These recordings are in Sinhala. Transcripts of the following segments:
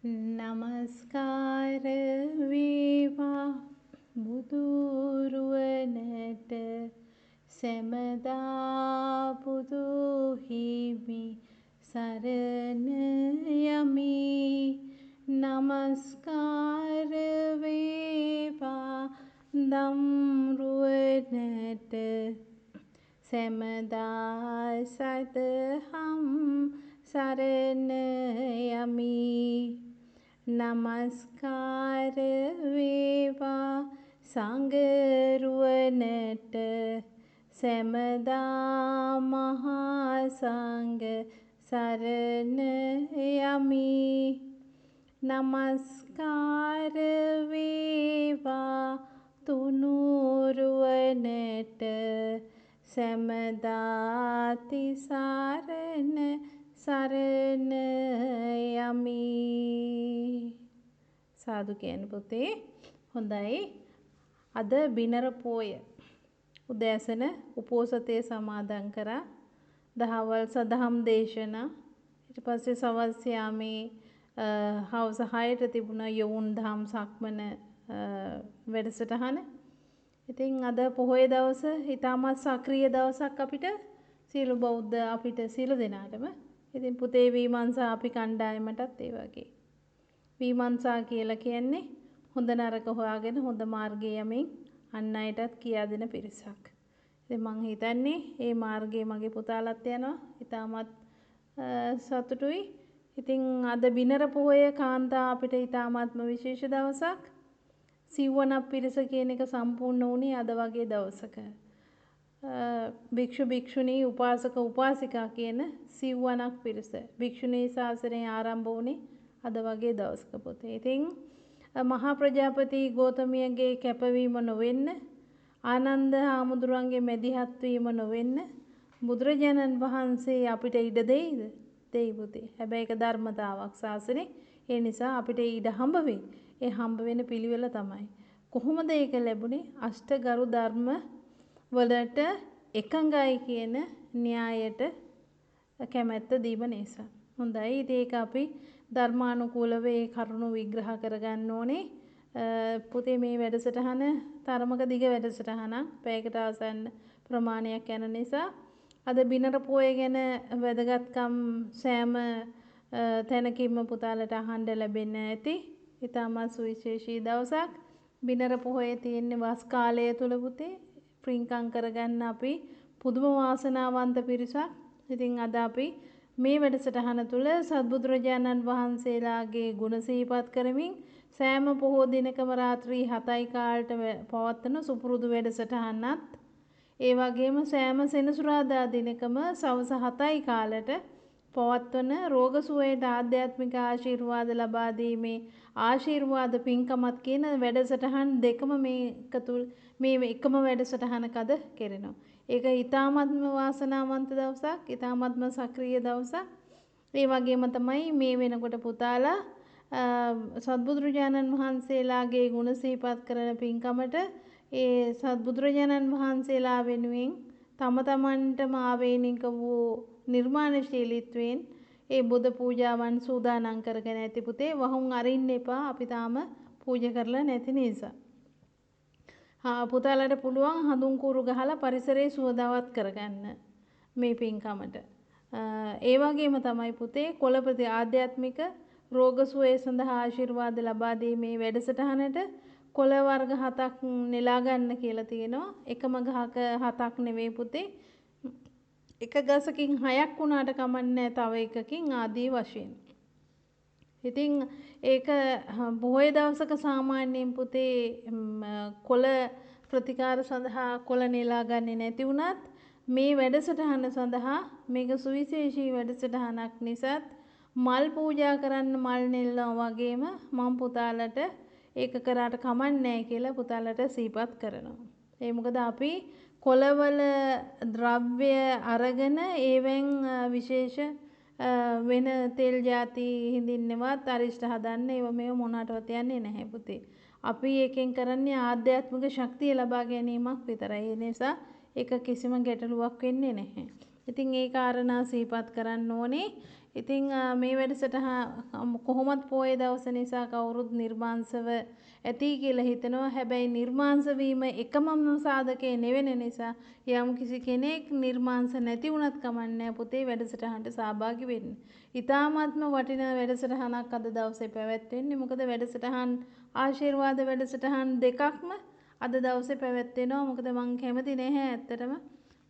නමස්කාර වේවා බුදුරුවනට සැමදා බුදු හිමි සරණ යමි. නමස්කාර වේවා ධම්රුවනට සැමදා සදහම් සරණ යමි. නමස්කාර වේවා සංඝරුවනට සැමදා මහා සංඝ සරණ යමි. නමස්කාර වේවා තුනුරුවනට සැමදා තිසරණ සරණ යමි. සාදු කියන පුතේ. හොඳයි. අද බිනර පෝය උදෑසන උපෝසතේ සමාදන් කරා. දහවල් සදහම් දේශනා. ඊට පස්සේ සවස් යාමේ හවස 6ට තිබුණා යොවුන් දහම් සක්මන වැඩසටහන. ඉතින් අද පොහොය දවස ඊටමත් සක්‍රීය දවසක් අපිට සීල බෞද්ධ අපිට සීල දෙනාටම. ඉතින් පුතේ විමර්ශා අපි කණ්ඩායමටත් ඒ වගේ. විමර්ශා කියලා කියන්නේ හොඳ නරක හොයාගෙන හොඳ මාර්ගයේ යමින් අන් අයටත් කියා දෙන පිරිසක්. ඉතින් මං හිතන්නේ මේ මාර්ගයේ මගේ පුතාලත් යනවා. ඊටමත් සතුටුයි. ඉතින් අද බිනර පොහොය කාන්තා අපිට ඊටමත්ම විශේෂ දවසක්. සිව්වනක් පිරිස කියන එක සම්පූර්ණ වුණේ අද වගේ දවසක. භික්ෂු භික්ෂුණී උපාසක උපාසිකා කියන සිව්වනක් පිරිස. භික්ෂුණී ශාසනය ආරම්භ වුණේ අද වගේ දවසක පුතේ. ඉතින් මහා ප්‍රජාපති ගෞතමියගේ කැපවීම නොවෙන්න, ආනන්ද හාමුදුරන්ගේ මැදිහත් වීම නොවෙන්න බුදුරජාණන් වහන්සේ අපිට ඉඩ දෙයිද? දෙයි පුතේ. හැබැයි ඒක ධර්මතාවක් ශාසනේ. ඒ නිසා අපිට ඉඩ හම්බ වෙයි. ඒ හම්බ වෙන පිළිවෙල තමයි. කොහොමද ඒක ලැබුණේ? අෂ්ටගරු ධර්ම වලට එකඟයි කියන න්‍යායට කැමැත්ත දීම නිසා. හොඳයි. ඉතින් ඒක අපි ධර්මානුකූලව ඒ කරුණු විග්‍රහ කරගන්න ඕනේ. පුතේ මේ වැඩසටහන තරමක දිග වැඩසටහනක්. පැයකට ආසන්න ප්‍රමාණයක් යන නිසා අද බිනර පෝය ගැන වැදගත්කම් සෑම තැනකින්ම පුතාලට අහන්න ලැබෙන්න ඇති. ඊටමත් සුවිශේෂී දවසක්. බිනර පොහොයේ තියෙන වස් කාලය තුල පුතේ පින්කම් කරගන්න අපි පුදුම වාසනාවන්ත පිරිසක්. ඉතින් අද අපි මේ වැඩසටහන තුල සත්බුදුරජාණන් වහන්සේලාගේ ගුණ සිහිපත් කරමින් සෑම පොහෝ දිනකම රාත්‍රී 7යි කාලට පවත්වන සුපුරුදු වැඩසටහනත් ඒ වගේම සෑම සෙනසුරාදා දිනකම සවස 7යි කාලට පවත්වන රෝග සුවයට ආධ්‍යාත්මික ආශිර්වාද ලබා දීමේ ආශිර්වාද පින්කමත් කියන වැඩසටහන් දෙකම මේ එකම වැඩසටහනක අද කෙරෙනවා. ඒක ඊ타මත්ම වාසනාවන්ත දවසක්, ඊ타මත්ම සක්‍රීය දවසක්. ඒ වගේම තමයි මේ වෙනකොට පුතාලා සත්බුදුරජාණන් වහන්සේලාගේ ගුණ සිහිපත් කරන පින්කමට ඒ සත්බුදුරජාණන් වහන්සේලා වෙනුවෙන් තම තමන්ටම ආවේනික වූ නිර්මාණශීලීත්වයෙන් ඒ බුද්ධ පූජාවන් සූදානම් කරගෙන ඇති පුතේ. වහුන් අරින්න එපා. අපි තාම පූජා කරලා නැති නිසා. පුතාලට පුළුවන් හඳුන් කූරු ගහලා පරිසරයේ සුවදාවත් කරගන්න මේ පින්කමට. ඒ වගේම තමයි පුතේ කොළපති ආධ්‍යාත්මික රෝග සුවය සඳහා ආශිර්වාද ලබා දීමේ වැඩසටහනට කොළ වර්ග 7ක් නෙලා ගන්න කියලා තියෙනවා. එකම ගහක 7ක් නෙවෙයි පුතේ. එක ගසකින් 6ක් වුණාට කමන්නේ තව එකකින් ආදී වශයෙන්. ඉතින් ඒක බොහෝ දවසක සාමාන්‍යයෙන් පුතේ කොළ ප්‍රතිකාර සඳහා කොළ නෙලා ගන්නේ නැති වුණත් මේ වැඩසටහන සඳහා මේක සුවිශේෂී වැඩසටහනක් නිසාත් මල් පූජා කරන්න මල් නෙල්ලනවා වගේම මම පුතාලට ඒක කරාට කමන්නේ කියලා පුතාලට සිහිපත් කරනවා. ඒ මොකද අපි කොළවල ද්‍රව්‍ය අරගෙන ඒවෙන් විශේෂ වෙන තෙල් ಜಾති හිඳින්නවත් අරිෂ්ඨ හදන්න ඒව මේව මොනකටවත් යන්නේ නැහැ පුතේ. අපි එකෙන් කරන්නේ ආධ්‍යාත්මික ශක්තිය ලබා ගැනීමක් විතරයි. ඒ නිසා ඒක කිසිම ගැටලුවක් වෙන්නේ නැහැ. ඉතින් ඒ කාරණා සිහිපත් කරන්න ඕනේ. ඉතින් මේ වැඩසටහන කොහොමත් පොයේ දවස නිසා කවුරුත් නිර්මාංශව ඇති කියලා හිතනවා. හැබැයි නිර්මාංශ වීම එකමම සාධකයේ නෙවෙන නිසා යම් කිසි කෙනෙක් නිර්මාංශ නැති වුණත් කමන්නේ පුතේ වැඩසටහනට සහභාගී වෙන්න. ඊ타මාත්ම වටිනා වැඩසටහනක් අද දවසේ පැවැත්වෙන්නේ. මොකද වැඩසටහන් ආශිර්වාද වැඩසටහන් දෙකක්ම අද දවසේ පැවැත්වෙනවා. මොකද මං කැමති නැහැ ඇත්තටම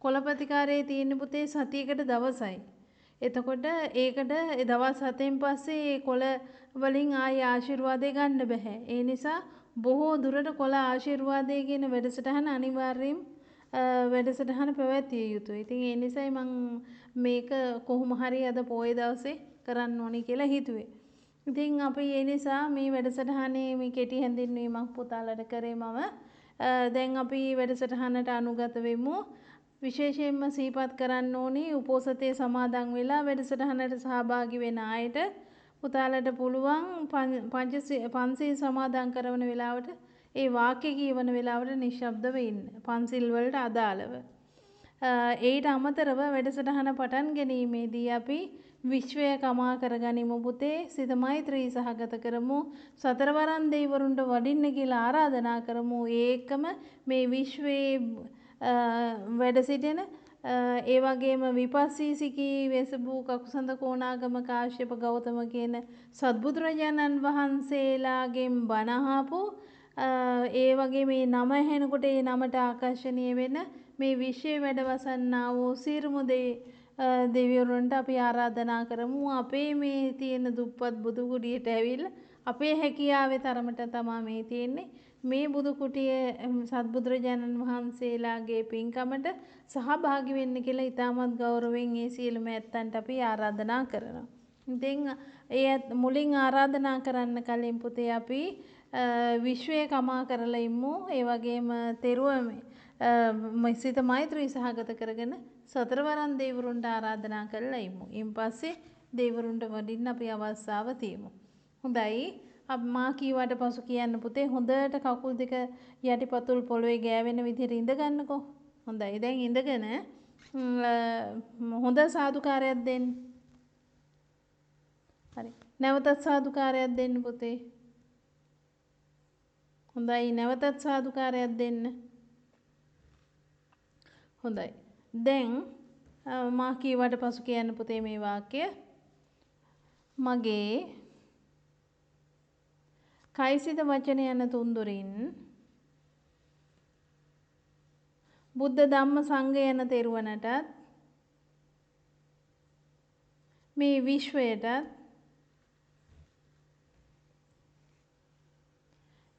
කොළපතිකාරයේ තියෙන පුතේ සතියකට දවසයි. එතකොට ඒකට දවස් 7න් පස්සේ කොළ වලින් ආයේ ආශිර්වාදය ගන්න බෑ. ඒ නිසා බොහෝ දුරට කොළ ආශිර්වාදය කියන වැඩසටහන අනිවාර්යයෙන් වැඩසටහන පැවැත්විය යුතුයි. ඉතින් ඒ නිසායි මම මේක කොහොම හරි අද පොයේ දවසේ කරන්න ඕනි කියලා හිතුවේ. ඉතින් අපි ඒ නිසා මේ වැඩසටහනේ මේ කෙටි හැඳින්වීමක් පුතාලට කරේ මම. දැන් අපි වැඩසටහනට අනුගත වෙමු. විශේෂයෙන්ම සිහිපත් කරන්න ඕනි උපෝසතයේ සමාදන් වෙලා වැඩසටහනට සහභාගී වෙන අයට පුතාලට පුළුවන් පන්සිල් සමාදන් කරන වෙලාවට ඒ වාක්‍ය කියවන වෙලාවට නිශ්ශබ්දව ඉන්න. පන්සිල් වලට අදාළව. ඊට අමතරව වැඩසටහන පටන් ගැනීමේදී අපි විශ්වය කමා කරගනිමු පුතේ. සිත මෛත්‍රී සහගත කරමු. සතරවරන් දෙවිවරුන්ට වඩින්න කියලා ආරාධනා කරමු. ඒකම මේ විශ්වයේ වැඩ සිටින ඒ වගේම විපස්සී සිකී වෙසබු කකුසඳ කෝණාගම කාශ්‍යප ගෞතම කියන සත්බුදුරජාණන් වහන්සේලාගෙන් බණ අහපු ඒ වගේ මේ නම ඇහෙනකොට ඒ නමට ආකර්ෂණීය වෙන මේ විශ්වයේ වැඩවසන්නා වූ සියලුම දෙවිවරුන්ට අපි ආරාධනා කරමු. අපේ මේ තියෙන දුප්පත් බුදු කුටියට ඇවිල්ලා අපේ හැකියාවේ තරමට තමයි මේ තියෙන්නේ. මේ බුදු කුටිය සත්බුදුරජාණන් වහන්සේලාගේ පින්කමට සහභාගී වෙන්න කියලා ඉතාමත් ගෞරවයෙන් ඒ සියලුම ඇත්තන්ට අපි ආරාධනා කරනවා. ඉතින් ඒ මුලින් ආරාධනා කරන්න කලින් පුතේ අපි විශ්වය කමා කරලා ඉමු. ඒ වගේම තෙරුවම සිත මෛත්‍රී සහගත කරගෙන සතරවරන් දෙවිවරුන්ට ආරාධනා කරලා ඉමු. ඊන් පස්සේ දෙවිවරුන්ට වඩින්න අපි අවස්ථාව තියමු. හොඳයි. මා කීවට පසු කියන්න පුතේ හොඳට කකුල් දෙක යටිපතුල් පොළවේ ගෑවෙන විදිහට ඉඳ ගන්නකෝ. හොඳයි. දැන් ඉඳගෙන හොඳ සාදුකාරයක් දෙන්න. හරි. නැවතත් සාදුකාරයක් දෙන්න පුතේ. හොඳයි. නැවතත් සාදුකාරයක් දෙන්න. හොඳයි. දැන් මා කීවට පසු කියන්න පුතේ මේ වාක්‍ය. මගේ කයිසිත වචන යන තුන්දොරින් බුද්ධ ධම්ම සංඝ යන තෙරුවනටත් මේ විශ්වයටත්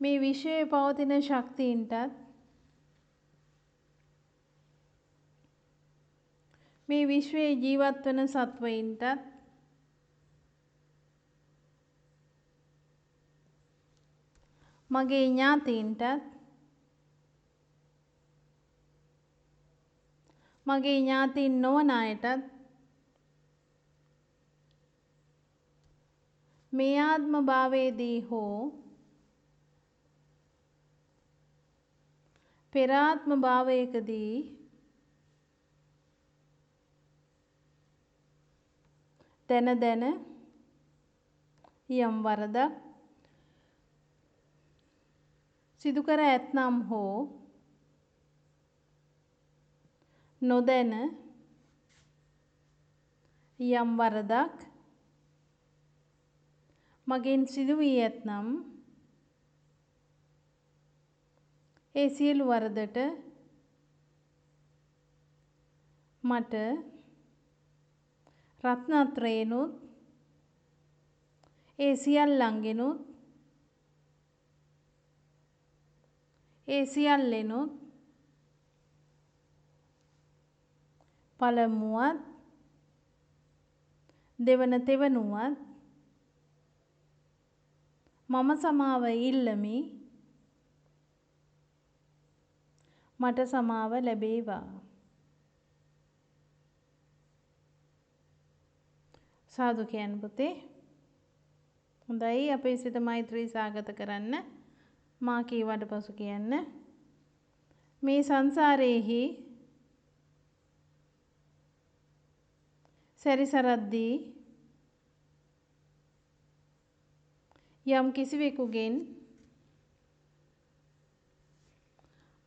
මේ විශ්වයේ පවතින ශක්තියින්ටත් මේ විශ්වයේ ජීවත් වන සත්වයින්ටත් මගේ ඥාතීන්ටත් මගේ ඥාතීන් නොවන අයටත් මේ ආත්ම භාවයේදී හෝ පෙර ආත්ම භාවයකදී දැන යම් වරදක් සිදු කර ඇතනම් හෝ නොදැන යම් වරදක් මගෙන් සිදු වී ඇතනම් ඒ සියලු වරදට මට රත්නත්‍රයනුත් ඒ සියල්ලන්ගෙනුත් ඒ සියල්ලෙනුත් පළමුවත් දෙවන තෙවනුවත් මම සමාව ඉල්ලමි. මට සමාව ලැබේවා. සාදු කියන්න පුතේ. හොඳයි. අපේ සිත මෛත්‍රී සාගත කරන්න. මා කීවට පසු කියන්න. මේ සංසාරයේහි සැරිසරද්දී යම් කිසිවෙකුගෙන්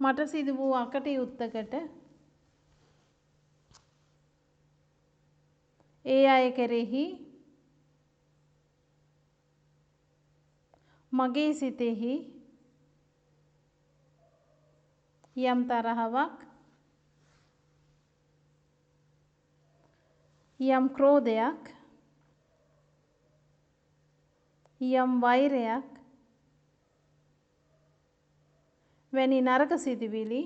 මට සිදු වූ අකටයුත්තකට ඒ අය කෙරෙහි මගේ සිතෙහි යම් තරහවක් යම් ක්‍රෝධයක් යම් වෛරයක් වැනි නරක සිතුවිලි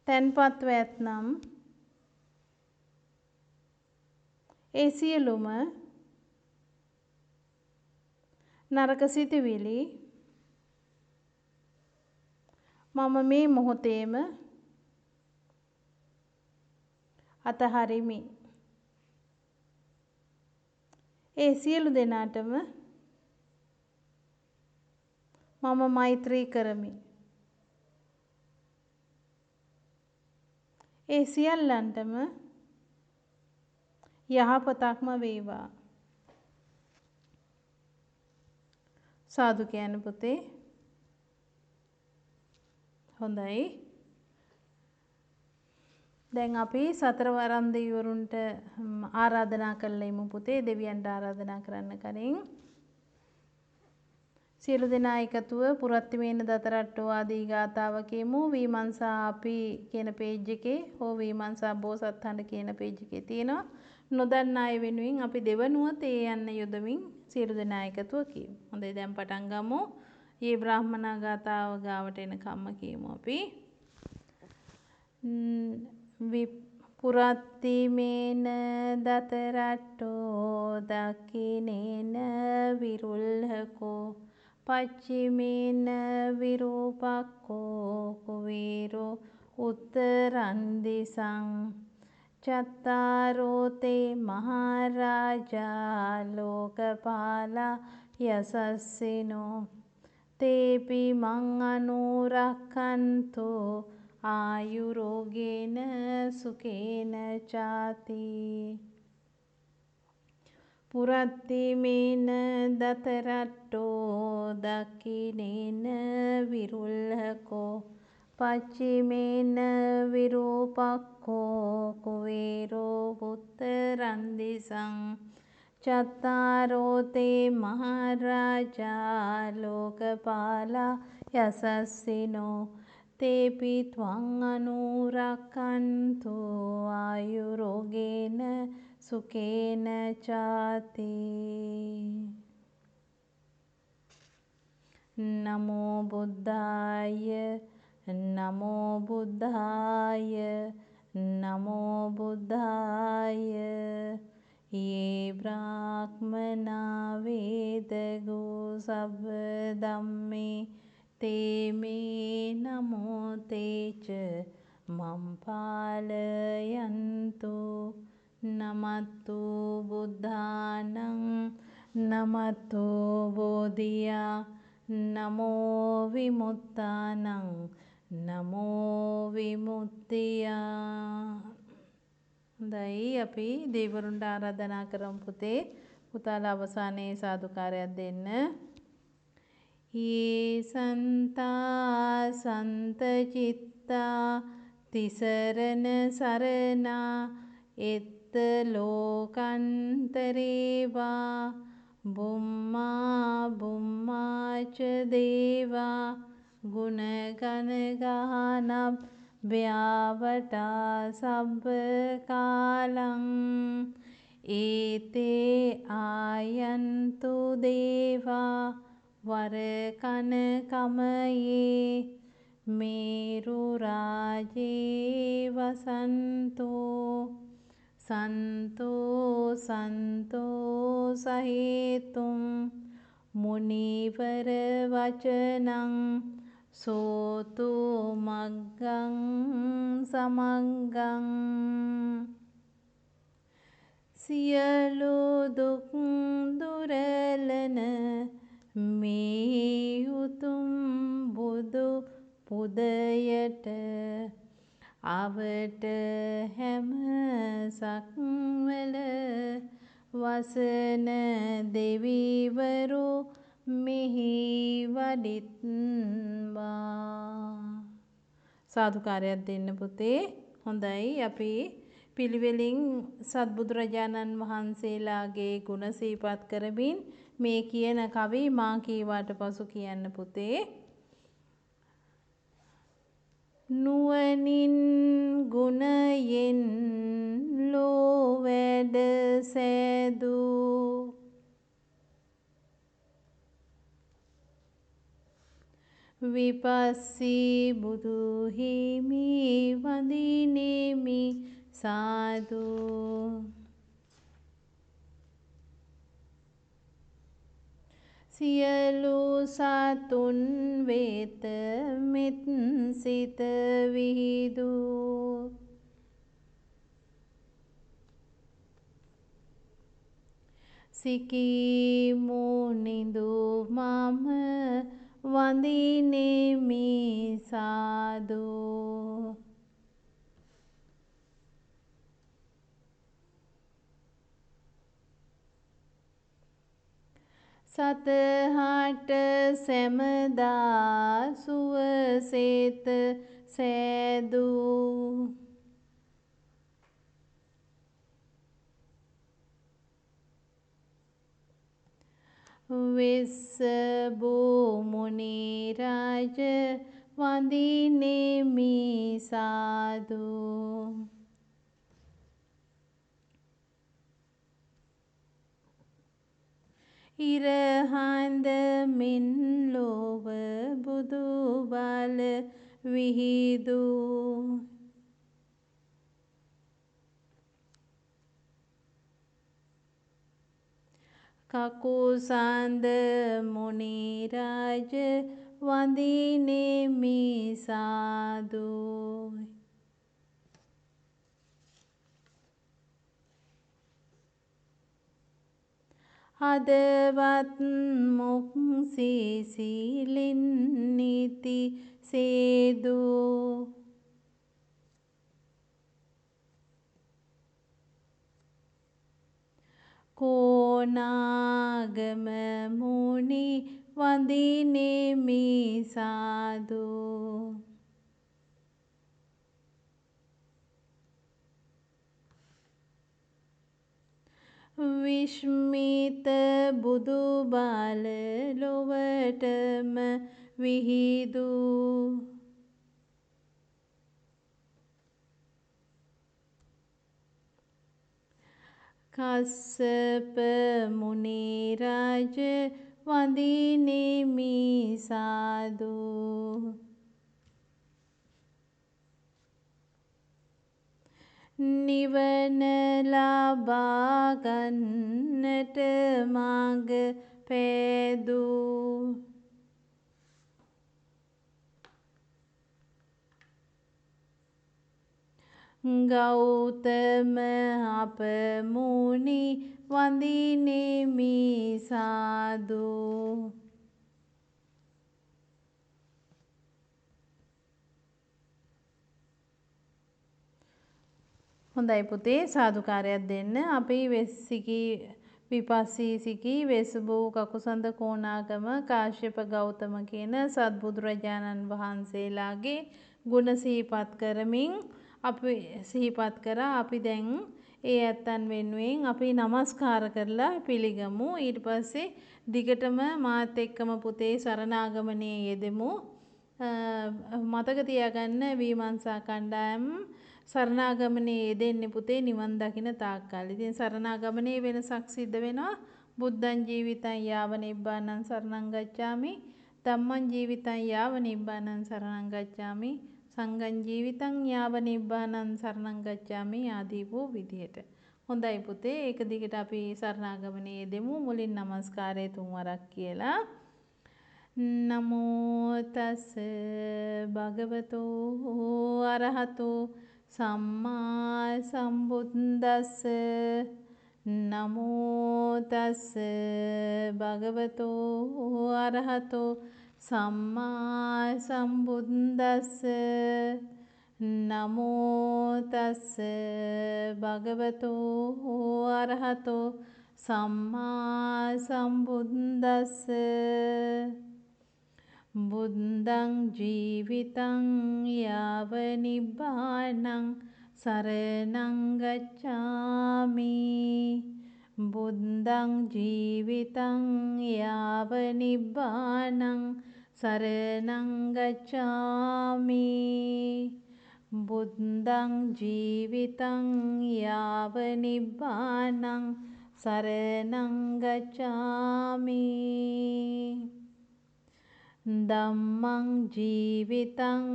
තැන්පත්ව ඇත්නම් ඒ සියලුම නරක සිතුවිලි මම මේ මොහොතේම අතහරිමි. ඒ සියලු දෙනාටම මම මෛත්‍රී කරමි. ඒ සියල්ලන්ටම යහපතක්ම වේවා. සාදු කියන පුතේ. හොඳයි. දැන් අපි සතරවරම් දෙවිවරුන්ට ආරාධනා කළා ඉමු පුතේ. දෙවියන්ට ආරාධනා කරන්න කලින් සියලු දෙනා එකතුව පුරත්තිමේන දතරට්ටෝ ආදී ගාථාව කියමු. විමංශා අපි කියන පේජ් එකේ හෝ විමංශා බෝසත්හඬ කියන පේජ් එකේ තියෙනවා. නොදන්නා අය වෙනුවෙන් අපි දෙවනුවත ඒ යන්න යොදමින් සියලු දෙනා එකතුව කියමු. හොඳයි දැන් පටන් ගමු. යේ බ්‍රාහ්මනා ගාථාව ගාවට එනකම්ම කියමු අපි. පුරත්තිමේන දතරට්ටෝ දක්ඛිනේන විරුල්හකෝ පච්චිමේන විරූපක්ඛෝ කුවේරෝ උත්තරං දිසං චත්තාරෝ තේ මහරජා ලෝකපාලා යසස්සිනෝ තේපි මං අනුරක්ඛන්තෝ ආයුරෝගේන සුකේන චාති. පුරත්තිමේන දතරට්ටෝ දක්ඛිනේන විරුල්හකෝ පච්චිමේන විරූපක්ඛෝ කුවේරෝ උත්තරං දිසං චත්තාරෝ තේ මහරජා ලෝකපාලා යසස්සිනෝ තේපි ත්වං අනුරක්ඛන්තෝ ආයුරෝගේන සුකේන චාති. නමෝ බුද්ධාය නමෝ බුද්ධාය නමෝ බුද්ධාය. යේ බ්‍රාහ්මනා වේදගෝ සබ්බ ධම්මේ තේමේ නමෝ තේච මම්පාලයන්තු නමත්තු බුද්ධානං නමත්තු බෝධියා නමෝ විමුක්තානං නමෝ විමුක්තියා. හොඳයි අපි දෙවිවරුන්ට ආරාධනා කරමු පුතේ. පුතාලා අවසානයේ සාදුකාරයක් දෙන්න. යේ සන්තා සන්ත චිත්තා තිසරණ සරණා එත්ත ලෝකන්තරේවා බුම්මා බුම්මාච දේවා ගුණගණ ගානබ් ව්‍යාවටා සබ්බ කාලං ඒතේ ආයන්තු දේවා වරකන කමයේ මේරු රාජේ වසන්තෝ සන්තෝ සන්තෝ සහේතුම් මුනිවර වචනං සෝතු මග්ගං සමග්ගං. සියලු දුක් දුරලන මේ උතුම් බුදු පුදයට අවට හැම සක්වල වසන දෙවිවරු මෙහි වඩිත්වා. සාදුකාරයක් දෙන්න පුතේ. හොඳයි අපි පිළිවෙලින් සත්බුදුරජාණන් වහන්සේලාගේ ගුණ සිහිපත් කරමින් මේ කියන කවි මා කීවාට පසු කියන්න පුතේ. නුවණින් ගුණයෙන් ලෝ වැඩ සෑදූ විපස්සී බුදු හිමි වඳිනෙමි සාදු. සියලු සතුන් වෙත මෙත් සිත විහිදූ සිකී මුනිඳු මම වඳිනෙමි සාදු. සතහට සැමදා සුවසෙත සෑදූ වෙස්සබෝ මුනි රාජ වඳිනෙමි සාදු. ඉරහඳ මෙන් ලොව බුදු බල විහිදූ කකුසඳ මුනි රාජ වඳිනෙමි සාදු. හදවත් මුක් සිසිලින් නිති සේදූ කෝනාගම මුනි වඳිනෙමි සාදු. විස්මිත බුදු බල ලොවටම විහිදූ කස්සප මුනි රාජ වඳිනෙමි සාදු. නිවන ලබා ගන්නට මඟ පෑදූ ගෞතම අප මුනි වඳිනෙමි සාදු. හොඳයි පුතේ සාදුකාරයක් දෙන්න. අපි වෙස්සිකී විපස්සී සිකී වෙස්බෝ කකුසඳ කෝනාගම කාශ්‍යප ගෞතම කියන සත්බුදුරජාණන් වහන්සේලාගේ ගුණ සිහිපත් කරමින් අපි සිහිපත් කරා. අපි දැන් ඒ ඇත්තන් වෙනුවෙන් අපි නමස්කාර කරලා පිළිගමු. ඊට පස්සේ දිගටම මාත් එක්කම පුතේ සරණාගමනයේ යෙදෙමු. මතක තියාගන්න විමර්ශා කණ්ඩායම් සරණාගමනයේ යෙදෙන්නේ පුතේ නිවන් දකින තාක්කල්. ඉතින් සරණාගමනයේ වෙනසක් සිද්ධ වෙනවා. බුද්ධං ජීවිතං යාව නිබ්බානං සරණං ගච්ඡාමි. ධම්මං ජීවිතං යාව නිබ්බානං සරණං ගච්ඡාමි. සංඝං ජීවිතං යාව නිබ්බානං සරණං ගච්ඡාමි ආදී වූ විදියට. හොඳයි පුතේ ඒක දිගට අපි සරණාගමනයේ යෙදෙමු. මුලින් නමස්කාරය 3 වරක් කියලා. නමෝ තස් භගවතෝ අරහතෝ සම්මා සම්බුද්දස්ස. නමෝ තස් භගවතෝ අරහතෝ සම්මා සම්බුද්දස්ස. නමෝ තස් භගවතෝ අරහතෝ සම්මා සම්බුද්දස්ස බුද්ධං ජීවිතං යාව නිබ්බානං සරණං ගච්ඡාමි බුද්ධං ජීවිතං යාව නිබ්බානං සරණං ගච්ඡාමි බුද්ධං ජීවිතං යාව නිබ්බානං සරණං ගච්ඡාමි ධම්මං ජීවිතං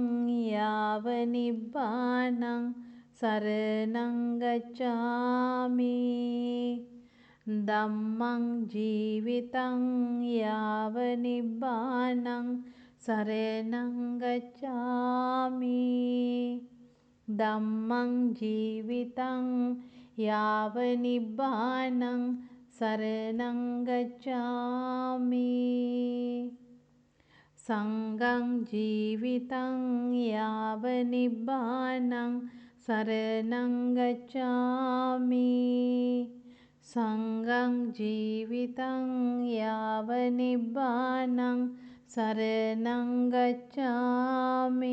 යාව නිබ්බානං සරණං ගච්ඡාමි ධම්මං ජීවිතං යාව නිබ්බානං සරණං ගච්ඡාමි ධම්මං ජීවිතං යාව නිබ්බානං සරණං ගච්ඡාමි සංඝං ජීවිතං යාව නිබ්බානං සරණං ගච්ඡාමි සංඝං ජීවිතං යාව නිබ්බානං සරණං ගච්ඡාමි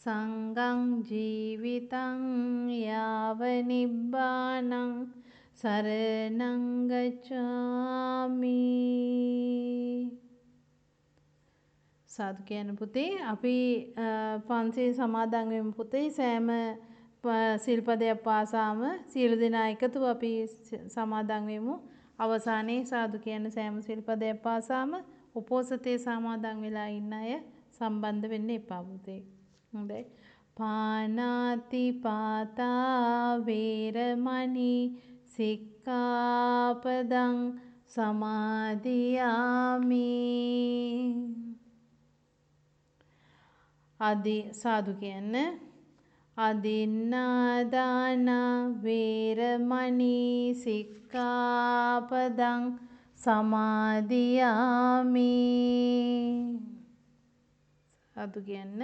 සංඝං ජීවිතං යාව නිබ්බානං සරණං ගච්ඡාමි සාදු කියන පුතේ අපි පන්සිල් සමාදන් වෙමු පුතේ සෑම සිල්පදයක් පාසාම සියලු දෙනා එකතුව අපි සමාදන් වෙමු අවසානයේ සාදු කියන සෑම සිල්පදයක් පාසාම උපෝසතේ සමාදන් වෙලා ඉන්න අය සම්බන්ධ වෙන්න එපා පුතේ හොඳයි පානාති පාතා වේරමණී සික්ඛාපදං සමාදියාමි සාදු කියන්න අදින්නාදාන වේරමණී සික්ඛාපදං සමාදියාමි සාදු කියන්න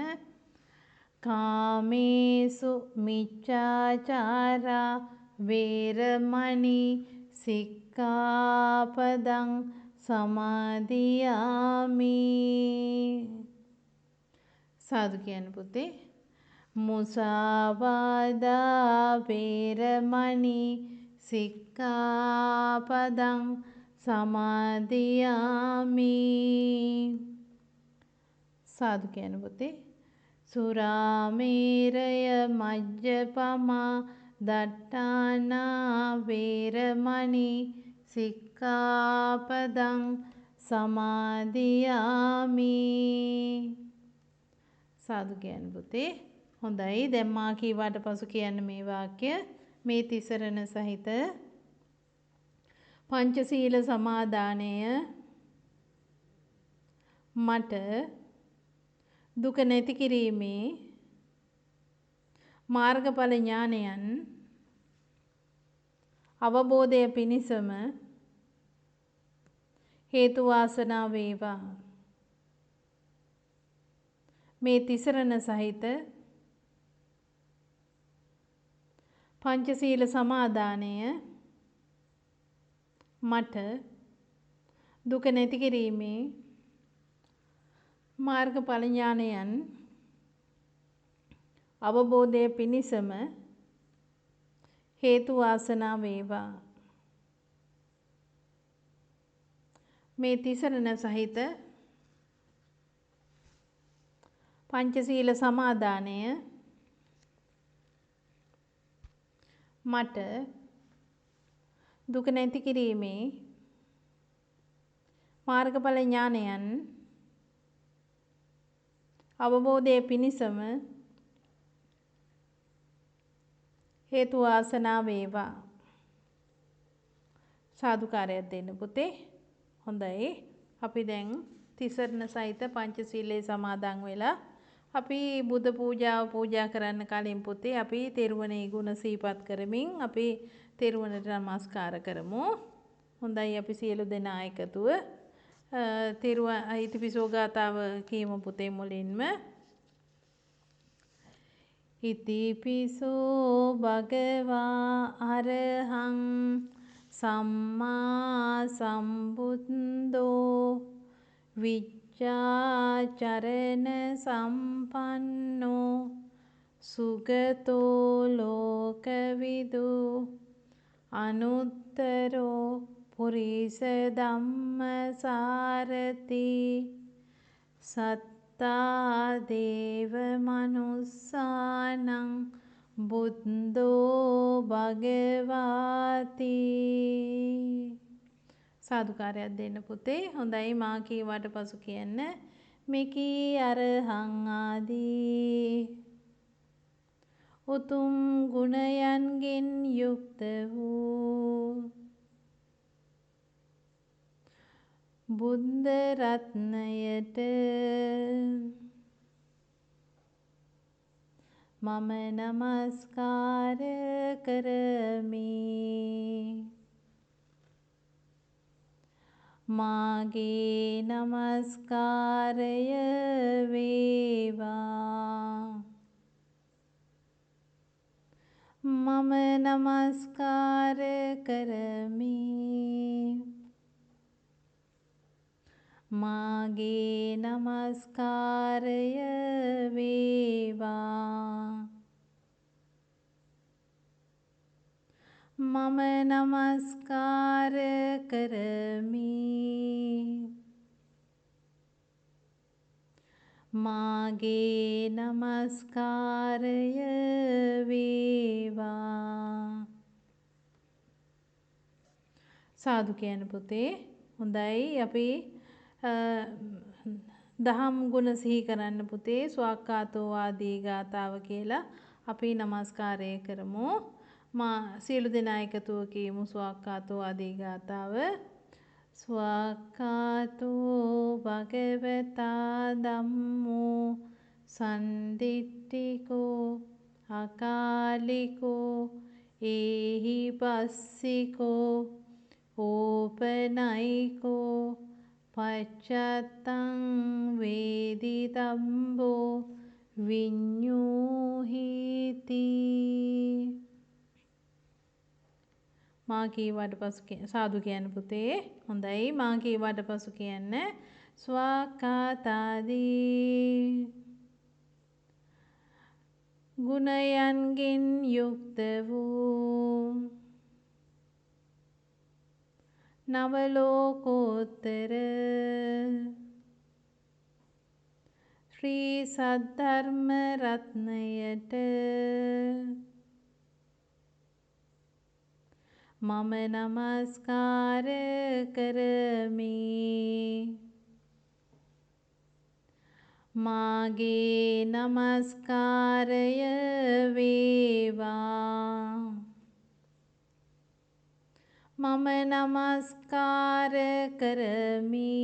කාමේසු මිච්ඡාචාරා වේරමණී සික්ඛාපදං සමාදියාමි සාදු කියන්න පුතේ මුසාවාදා වේරමණී සික්ඛාපදං සමාදියාමි සාදු කියන්න පුතේ සුරාමේරය මජ්ජපමා දට්ඨානා වේරමණී සික්ඛාපදං සමාදියාමි සාදු කියන්න පුතේ හොඳයි දැන් මා කීවාට පසු කියන්න මේ වාක්‍ය මේ තිසරණ සහිත පංචශීල සමාදානය මට දුක නැති කිරීමේ මාර්ගඵල ඥානයන් අවබෝධය පිණිසම හේතු වාසනා වේවා මේ තිසරණ සහිත පංචශීල සමාදානය මට දුක නැති කිරීමේ මාර්ගඵල ඥානයන් අවබෝධය පිණිසම හේතු වාසනා වේවා මේ තිසරණ සහිත පංචශීල සමාදානය මට දුක නැති කිරීමේ මාර්ගඵල ඥානයන් අවබෝධය පිණිසම හේතු වාසනා වේවා සාදුකාරයක් දෙන්න පුතේ හොඳයි අපි දැන් තිසරණ සහිත පංචශීලයේ සමාදන් වෙලා අපි බුද්ධ පූජාව පූජා කරන්න කලින් පුතේ අපි තෙරුවනේ ගුණ සිහිපත් කරමින් අපි තෙරුවනට නමස්කාර කරමු හොඳයි අපි සියලු දෙනා එකතුව තෙරුවන් ඉතිපිසෝ ගාථාව කියමු පුතේ මුලින්ම ඉතිපිසෝ භගවා අරහං සම්මා සම්බුද්ධෝ විච්ඡාචරණ සම්පන්නෝ සුගතෝ ලෝකවිදු අනුත්තරෝ පුරිස ධම්මසාරති සත්තා දේව මනුස්සානං බුද්ධෝ භගවාති. සාදුකාරයක් දෙන්න පුතේ. හොඳයි මා කීවට පසු කියන්න. මෙකී අරහං ආදී උතුම් ගුණයන්ගෙන් යුක්ත වූ බුද්ධ රත්නයට මම නමස්කාර කරමි. මාගේ නමස්කාරය වේවා. මම නමස්කාර කරමි. මාගේ නමස්කාරය වේවා. මම නමස්කාර කරමි. මාගේ නමස්කාරය වේවා. සාදු කියන පුතේ. හොඳයි අපි දහම් ගුණ සිහි කරන්න පුතේ. ස්වාක්ඛාතෝ ආදී ගාතාව කියලා අපි නමස්කාරය කරමු. සියලු දෙනා එකතුව කියමු ස්වාක්ඛාතෝ ආදී ගාතාව. ස්වාක්ඛාතෝ භගවතා ධම්මෝ සන්දිට්ඨිකෝ අකාලිකෝ ඒහි පස්සිකෝ ඕපනයිකෝ පච්චත්තං වේදිතම්බෝ විඤ්ඤූහිති. මා කීවට පසු සාදු කියන්න පුතේ. හොඳයි මා කීවට පසු කියන්න. ස්වාක්ඛාතාදී ගුණයන්ගෙන් යුක්ත වූ නවලෝකෝත්තර ශ්‍රී සද්ධර්ම රත්නයට මම නමස්කාර කරමි. මාගේ නමස්කාරය වේවා. මම නමස්කාර කරමි.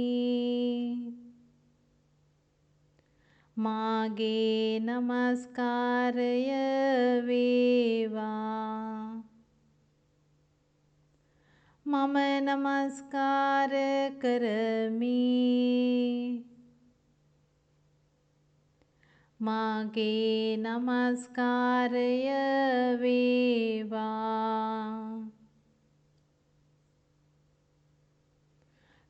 මාගේ නමස්කාරය වේවා. මම නමස්කාර කරමි. මාගේ නමස්කාරය වේවා.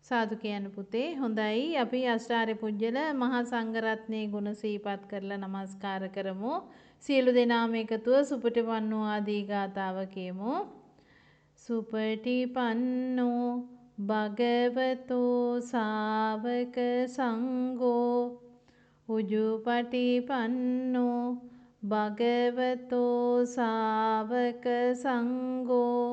සාදු කියන්න පුතේ. හොඳයි අපි අෂ්ටාරි පුජ්‍යල මහා සංඝරත්නයේ ගුණ සිහිපත් කරලා නමස්කාර කරමු. සියලු දෙනාම එකතුව සුපටිපන්නෝ ආදී ගාතාව කියමු. සුපටිපන්නෝ භගවතෝ සාවක සංඝෝ උජුපටිපන්නෝ භගවතෝ සාවක සංඝෝ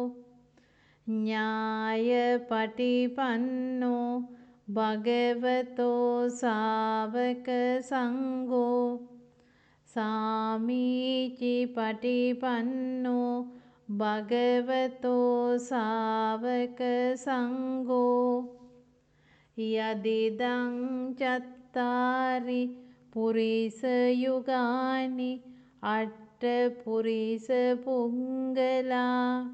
ඥායපටිපන්නෝ භගවතෝ සාවක සංඝෝ සාමීචි පටිපන්නෝ භගවතෝ සාවක සංඝෝ යදිදං චත්තාරි පුරිස යුගානි අට්ඨ පුරිස පුංගලා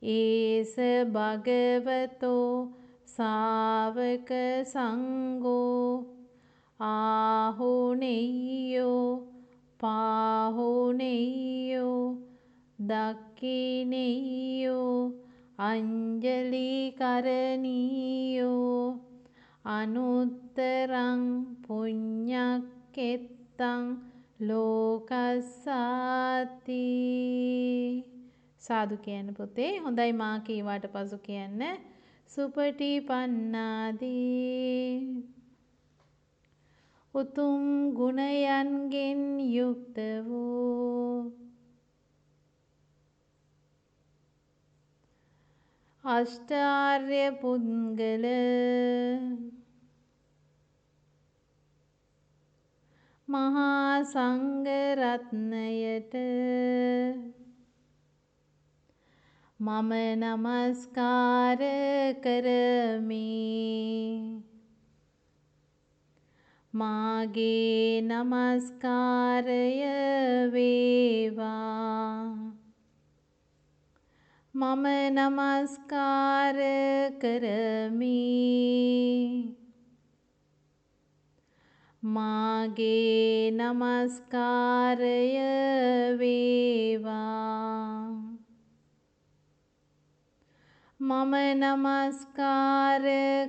ඒස භගවතෝ සාවක සංඝෝ ආහුනේයෝ පාහුනේයෝ දක්ඛිනේයෝ අංජලි කරණීයෝ අනුත්තරං පුඤ්ඤක්කෙත්තං ලෝකස්සාති. සාදු කියන්න පුතේ. හොඳයි මා කීවාට පසු කියන්න. සුපටිපන්නාදී උතුම් ගුණයන්ගෙන් යුක්ත වූ අෂ්ටාර්ය පුද්ගල මහා සංඝ රත්නයට මම නමස්කාර කරමි. මාගේ නමස්කාරය වේවා. මම නමස්කාර කරමි. මාගේ නමස්කාරය වේවා. මම නමස්කාර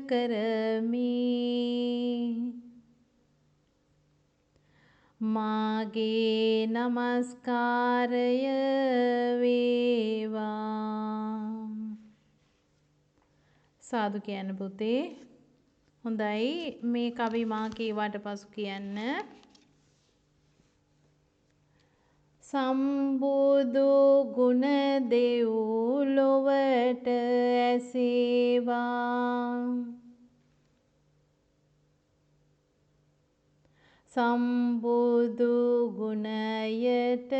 කරමි. මාගේ නමස්කාරය වේවා. සාදු කියන්න පුතේ. හොඳයි මේ කවි මා කීවාට පසු කියන්න. සම්බුදු ගුණ දෙව් ලොවට ඇසේවා. සම්බුදු ගුණයට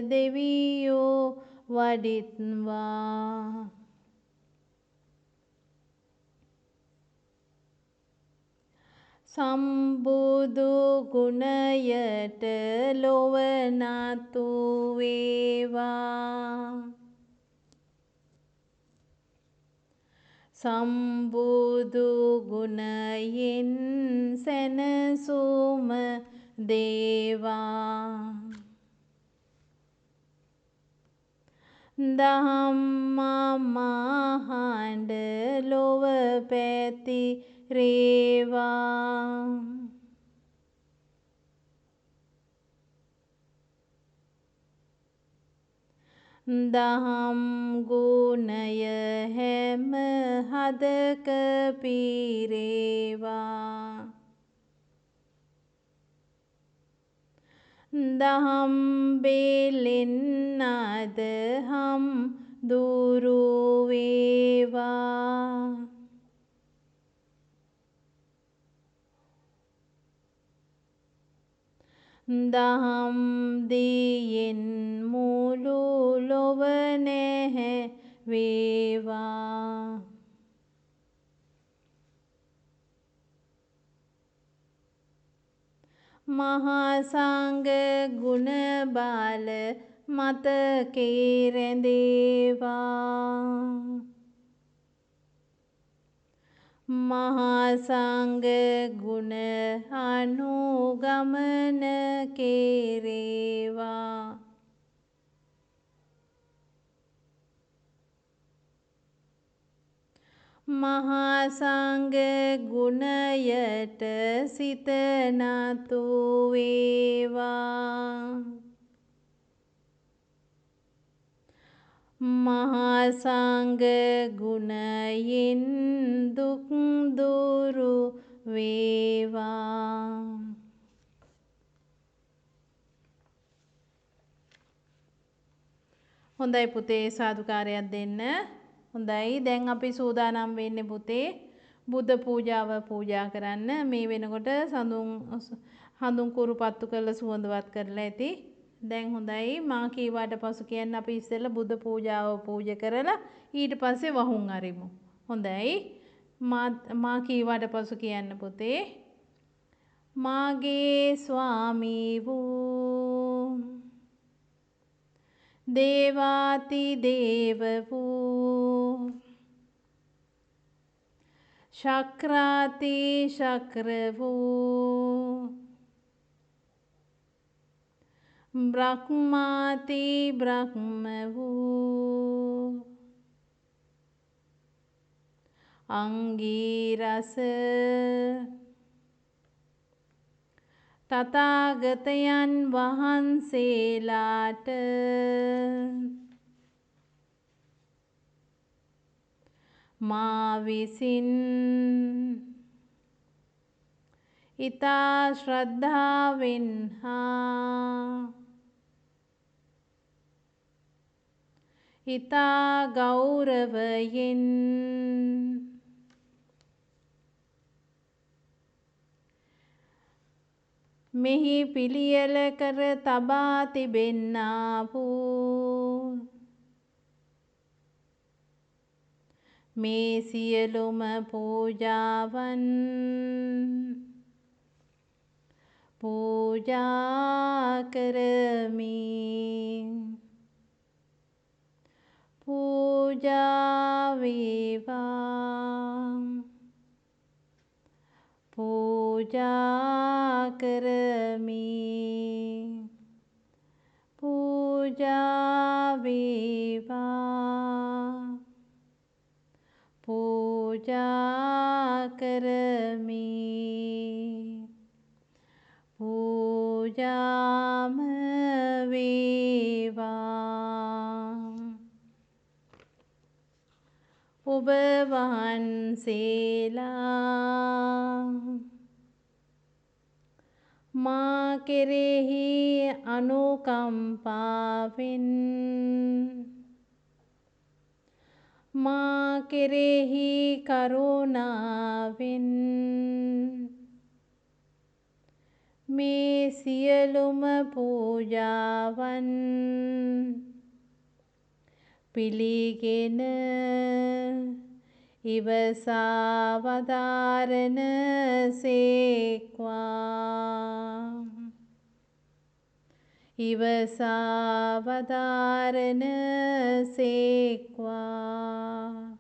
දෙවියෝ වඩිත්වා. සම්බුදු ගුණයට ලොව නතු වේවා. සම්බුදු ගුණයෙන් සැනසුම දේවා. ධම්මමහඬ ලොව පැතිරේවා. දහම් ගුණය හැම හදක පිරේවා. දහම් බෙලෙන් අදහම් දුරු වේවා. දහම් දියෙන් මුළු ලොව නැහැවේවා. මහා සංඝ ගුණ බල මතකේ රැඳේවා. මහා සංඝ ගුණ අනුගමන කෙරේවා. මහා සංඝ ගුණයට සිත නතු වේවා. මහා සංඝ ගුණයෙන් දුක් දුරු වේවා. හොඳයි පුතේ සාදුකාරයක් දෙන්න. හොඳයි දැන් අපි සූදානම් වෙන්නේ පුතේ බුද්ධ පූජාව පූජා කරන්න. මේ වෙනකොට හඳුන් කුරු පත්තු කරලා සුවඳවත් කරලා ඇති. දැන් හොඳයි මා කීවාට පසු කියන්න අපි ඉස්සෙල්ලා බුද්ධ පූජාව පූජා කරලා ඊට පස්සේ වහුන් අරිමු. හොඳයි මා කීවාට පසු කියන්න පුතේ. මාගේ ස්වාමී වූ දේවාති දේව වූ ශක්‍රාති ශක්‍ර වූ බ්‍රහ්මාති බ්‍රහ්ම වූ අංගීරස තථාගතයන් වහන්සේලාට මා විසින් ඊතා ශ්‍රද්ධාවෙන් හා ඊතා ගෞරවයෙන් මෙහි පිළියෙල කර තබා තිබෙන්නා වූ මේ සියලුම පූජාවන් පූජා කරමි. පූජා වේවා. පූජා කරමි. පූජා වේවා. පූජා කරමි. පූජාම වේවා. ඔබ වහන්සේලා මා කෙරෙහි අනුකම්පාවෙන් මා කෙරෙහි කරුණාවෙන් මේ සියලුම පූජාවන් පිළිගෙන ඉවසා වදාරන සේක්වා. ඉවසා වදාරන සේක්වා.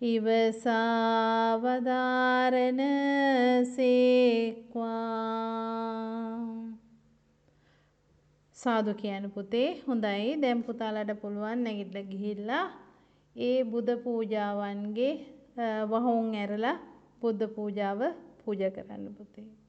ඉවසා වදාරන සේක්වා. සාදු කියන පුතේ. හොඳයි. දැන් පුතාලට පුළුවන් නැගිටලා ගිහිල්ලා ඒ බුද්ධ පූජාවන්ගේ වහුන් ඇරලා බුද්ධ පූජාව පූජා කරන්න පුතේ.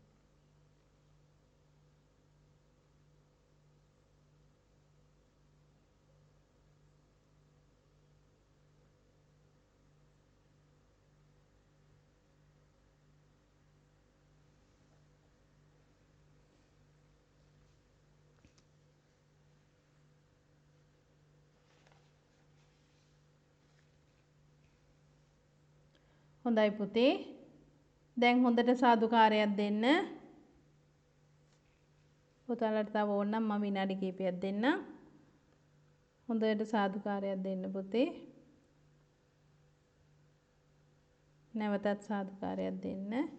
හොඳයි පුතේ. දැන් හොඳට සාදුකාරයක් දෙන්න. පුතාලට තව ඕනනම් මම විනාඩි කිහිපයක් දෙන්නම්. හොඳට සාදුකාරයක් දෙන්න පුතේ. නැවතත් සාදුකාරයක් දෙන්න.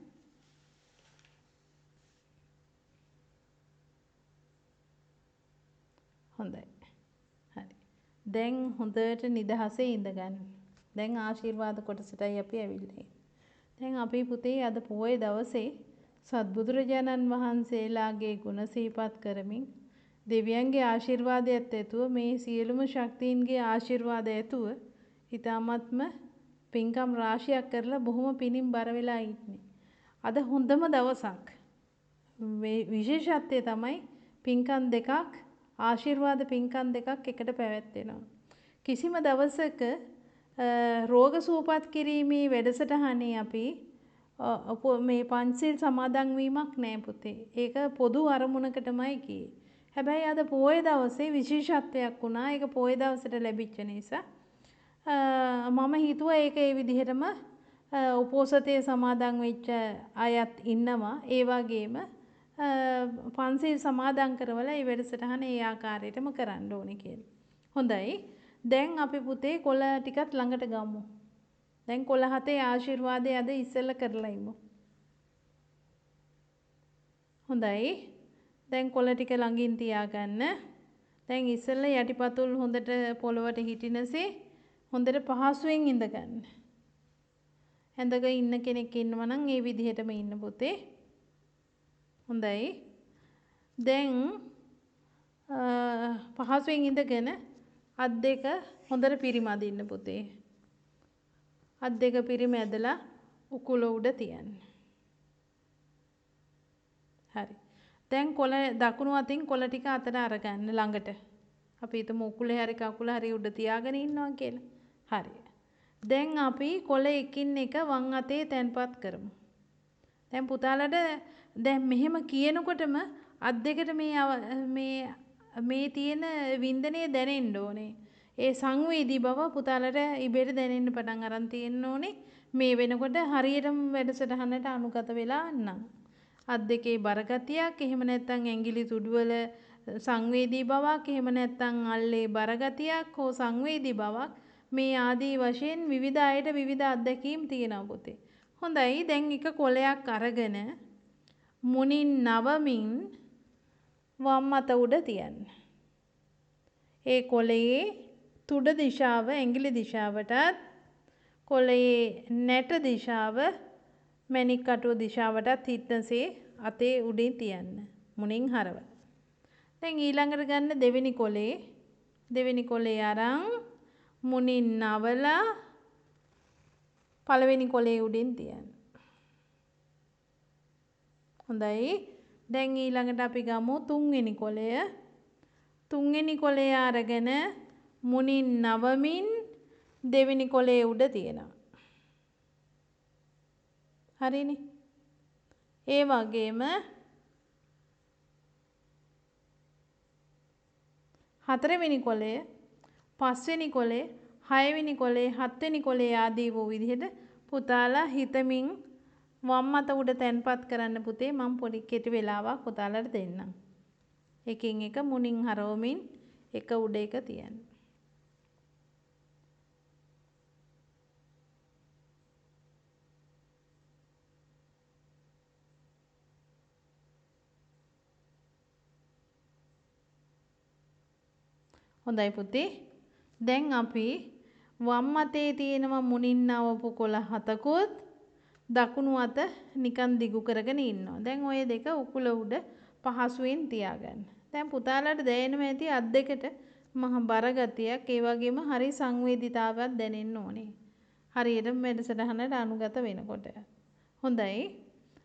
හොඳයි. හරි. දැන් හොඳට නිදහසේ ඉඳගන්න. දැන් ආශිර්වාද කොටසටයි අපි ඇවිල්ලා. දැන් අපි පුතේ අද පොයේ දවසේ සත්බුදුරජාණන් වහන්සේලාගේ ගුණ සිහිපත් කරමින් දෙවියන්ගේ ආශිර්වාදයත් ඇතුව මේ සියලුම ශක්තියින්ගේ ආශිර්වාදය ඇතුව ඊ타මත්ම පින්කම් රාශියක් කරලා බොහොම පිනින් බර වෙලා ඉන්නේ. අද හොඳම දවසක්. විශේෂත්වය තමයි පින්කම් දෙකක් ආශිර්වාද පින්කම් දෙකක් එකට පැවැත්වෙනවා. කිසිම දවසක රෝග සුවපත් කිරීමේ වැඩසටහනේ අපි මේ පංචශීල් සමාදන් වීමක් නෑ පුතේ. ඒක පොදු අරමුණකටමයි ගියේ. හැබැයි අද පොයේ දවසේ විශේෂත්වයක් වුණා. ඒක පොයේ දවසට ලැබිච්ච නිසා මම හිතුවා ඒක ඒ විදිහටම උපෝසතයේ සමාදන් වෙච්ච අයත් ඉන්නවා. ඒ වගේම පංචශීල් සමාදන් කරවලා ඒ වැඩසටහන ඒ ආකාරයටම කරන්න ඕනේ කියලා. හොඳයි. දැන් අපි පුතේ කොළ ටිකත් ළඟට ගමු. දැන් කොළ 7 ආශිර්වාදය අද ඉස්සෙල්ලා කරලා ඉමු. හොඳයි. දැන් කොළ ටික ළඟින් තියාගන්න. දැන් ඉස්සෙල්ලා යටිපතුල් හොඳට පොළවට හිටිනසේ හොඳට පහසුවෙන් ඉඳගන්න. ඇඳක ඉන්න කෙනෙක් ඉන්නවා නම් ඒ විදිහටම ඉන්න පුතේ. හොඳයි. දැන් පහසුවෙන් ඉඳගෙන අත් දෙක හොඳට පිරිමදින්න පුතේ. අත් දෙක පිරිමැදලා උකුල උඩ තියන්න. හරි. දැන් කොළ දකුණු අතින් කොළ ටික අතට අරගන්න ළඟට. අපි හිතමු උකුලේ හරි කකුල හරි උඩ තියාගෙන ඉන්නවා කියලා. හරි. දැන් අපි කොළ එකින් එක වම් අතේ තැන්පත් කරමු. දැන් පුතාලට දැන් මෙහෙම කියනකොටම අත් දෙකට මේ තියෙන වින්දනය දැනෙන්න ඕනේ. ඒ සංවේදී බව පුතාලට ඉබේට දැනෙන්න පටන් අරන් තියෙන්න ඕනේ. මේ වෙනකොට හරියටම වැඩසටහනට අනුගත වෙලා නම්. අත් දෙකේ බර ගතියක්, එහෙම නැත්නම් ඇඟිලි තුඩුවල සංවේදී බවක්, එහෙම නැත්නම් අල්ලේ බර ගතියක් හෝ සංවේදී බවක් මේ ආදී වශයෙන් විවිධ අයට විවිධ අත්දැකීම් තියෙනවා පුතේ. හොඳයි. දැන් එක කොලයක් අරගෙන මුණින් නවමින් වම් අත උඩ තියන්න. ඒ කොලයේ තුඩ දිශාව ඇඟිලි දිශාවටත් කොලයේ නැට දිශාව මැණික් කටුව දිශාවටත් හිටසේ අතේ උඩින් තියන්න. මුණින් හරවලා. දැන් ඊළඟට ගන්න දෙවෙනි කොලේ අරන් මුණින් නවලා පළවෙනි කොලේ උඩින් තියන්න. හොඳයි. දැන් ඊළඟට අපි ගමු තුන්වෙනි කොලය. තුන්වෙනි කොලේ අරගෙන මුණින් නවමින් දෙවෙනි කොලේ උඩ තියනවා. හරිනේ. ඒ වගේම හතරවෙනි කොලය, පස්වෙනි කොලේ, හයවෙනි කොලේ, හත්වෙනි කොලේ ආදී වූ විදිහට පුතාලා හිතමින් වම් අත උඩ තැන්පත් කරන්න පුතේ. මම පොඩි කෙටි වෙලාවක් පුතාලට දෙන්නම්. එකින් එක මුණින් හරවමින් එක උඩ එක තියන්න. හොඳයි පුතේ. දැන් අපි වම් අතේ තියෙනවා මුණින් නවපු කොළ 7කුත් දකුණු අත නිකන් දිගු කරගෙන ඉන්නවා. දැන් ওই දෙක උකුල උඩ පහසුවෙන් තියාගන්න. දැන් පුතාලට දැනෙනවා ඇති අත් දෙකට මහ බර ගතියක්, ඒ වගේම හරි සංවේදීතාවයක් දැනෙන්න ඕනේ. හරියට වැඩසටහනට අනුගත වෙනකොට. හොඳයි.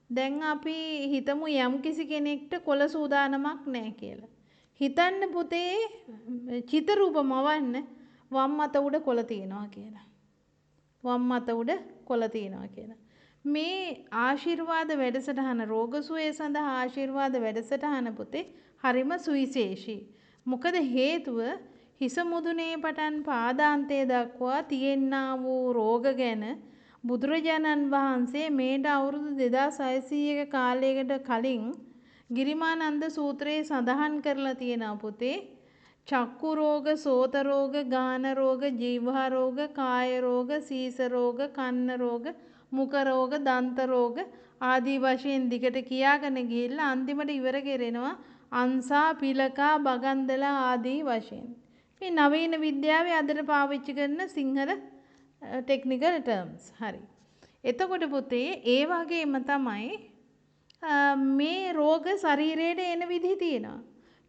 දැන් අපි හිතමු යම්කිසි කෙනෙක්ට කොළ සූදානමක් නැහැ කියලා. හිතන්න පුතේ චිත රූප මවන්න වම් අත උඩ කොළ තියනවා කියලා. වම් අත උඩ කොළ තියනවා කියලා. මේ ආශිර්වාද වැඩසටහන රෝග සුවය සඳහා ආශිර්වාද වැඩසටහන පුතේ හරිම සුවිශේෂී. මොකද හේතුව හිස මුදුනේ පටන් පාදාන්තය දක්වා තියෙනා වූ රෝග ගැන බුදුරජාණන් වහන්සේ මේට අවුරුදු 2600ක කාලයකට කලින් ගිරිමානන්ද සූත්‍රයේ සඳහන් කරලා තියෙනවා පුතේ. චක්කු රෝග, සෝත රෝග, ගාන රෝග, ජීවහා රෝග, කාය රෝග, සීස රෝග, කන්න රෝග, මුඛ රෝග, දන්ත රෝග ආදී වශයෙන් දිගට කියාගෙන ගිහිල්ලා අන්තිමට ඉවර කෙරෙනවා අංසා, පිලකා, බගන්දලා ආදී වශයෙන්. මේ නවීන විද්‍යාවේ අදට පාවිච්චි කරන සිංහල ටෙක්නිකල් ටර්ම්ස්. හරි. එතකොට පුතේ ඒ වගේම තමයි මේ රෝග ශරීරයට එන විදිහ තියෙනවා.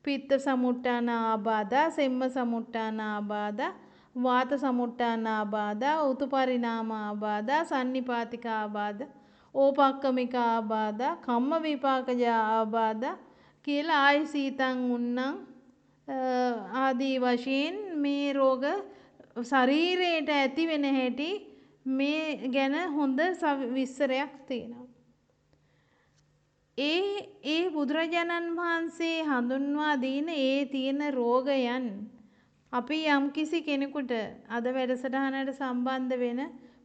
පිත්ත සමුට්ඨාන ආබාධා, සෙම්ම සමුට්ඨාන ආබාධා, වාත සමුට්ඨාන ආබාධා, උතු පරිණාම ආබාධා, සන්නිපාතික ආබාධා, ඕපක්කමික ආබාධා, කම්ම විපාකජ ආබාධා කියලා ආයි සීතං උන්නම් ආදී වශයෙන් මේ රෝග ශරීරයට ඇති වෙන හැටි මේ ගැන හොඳ විස්තරයක් තියෙනවා. ඒ බුදුරජාණන් වහන්සේ හඳුන්වා දීන ඒ තියෙන රෝගයන් අපි යම්කිසි කෙනෙකුට අද වැඩසටහනට සම්බන්ධ වෙන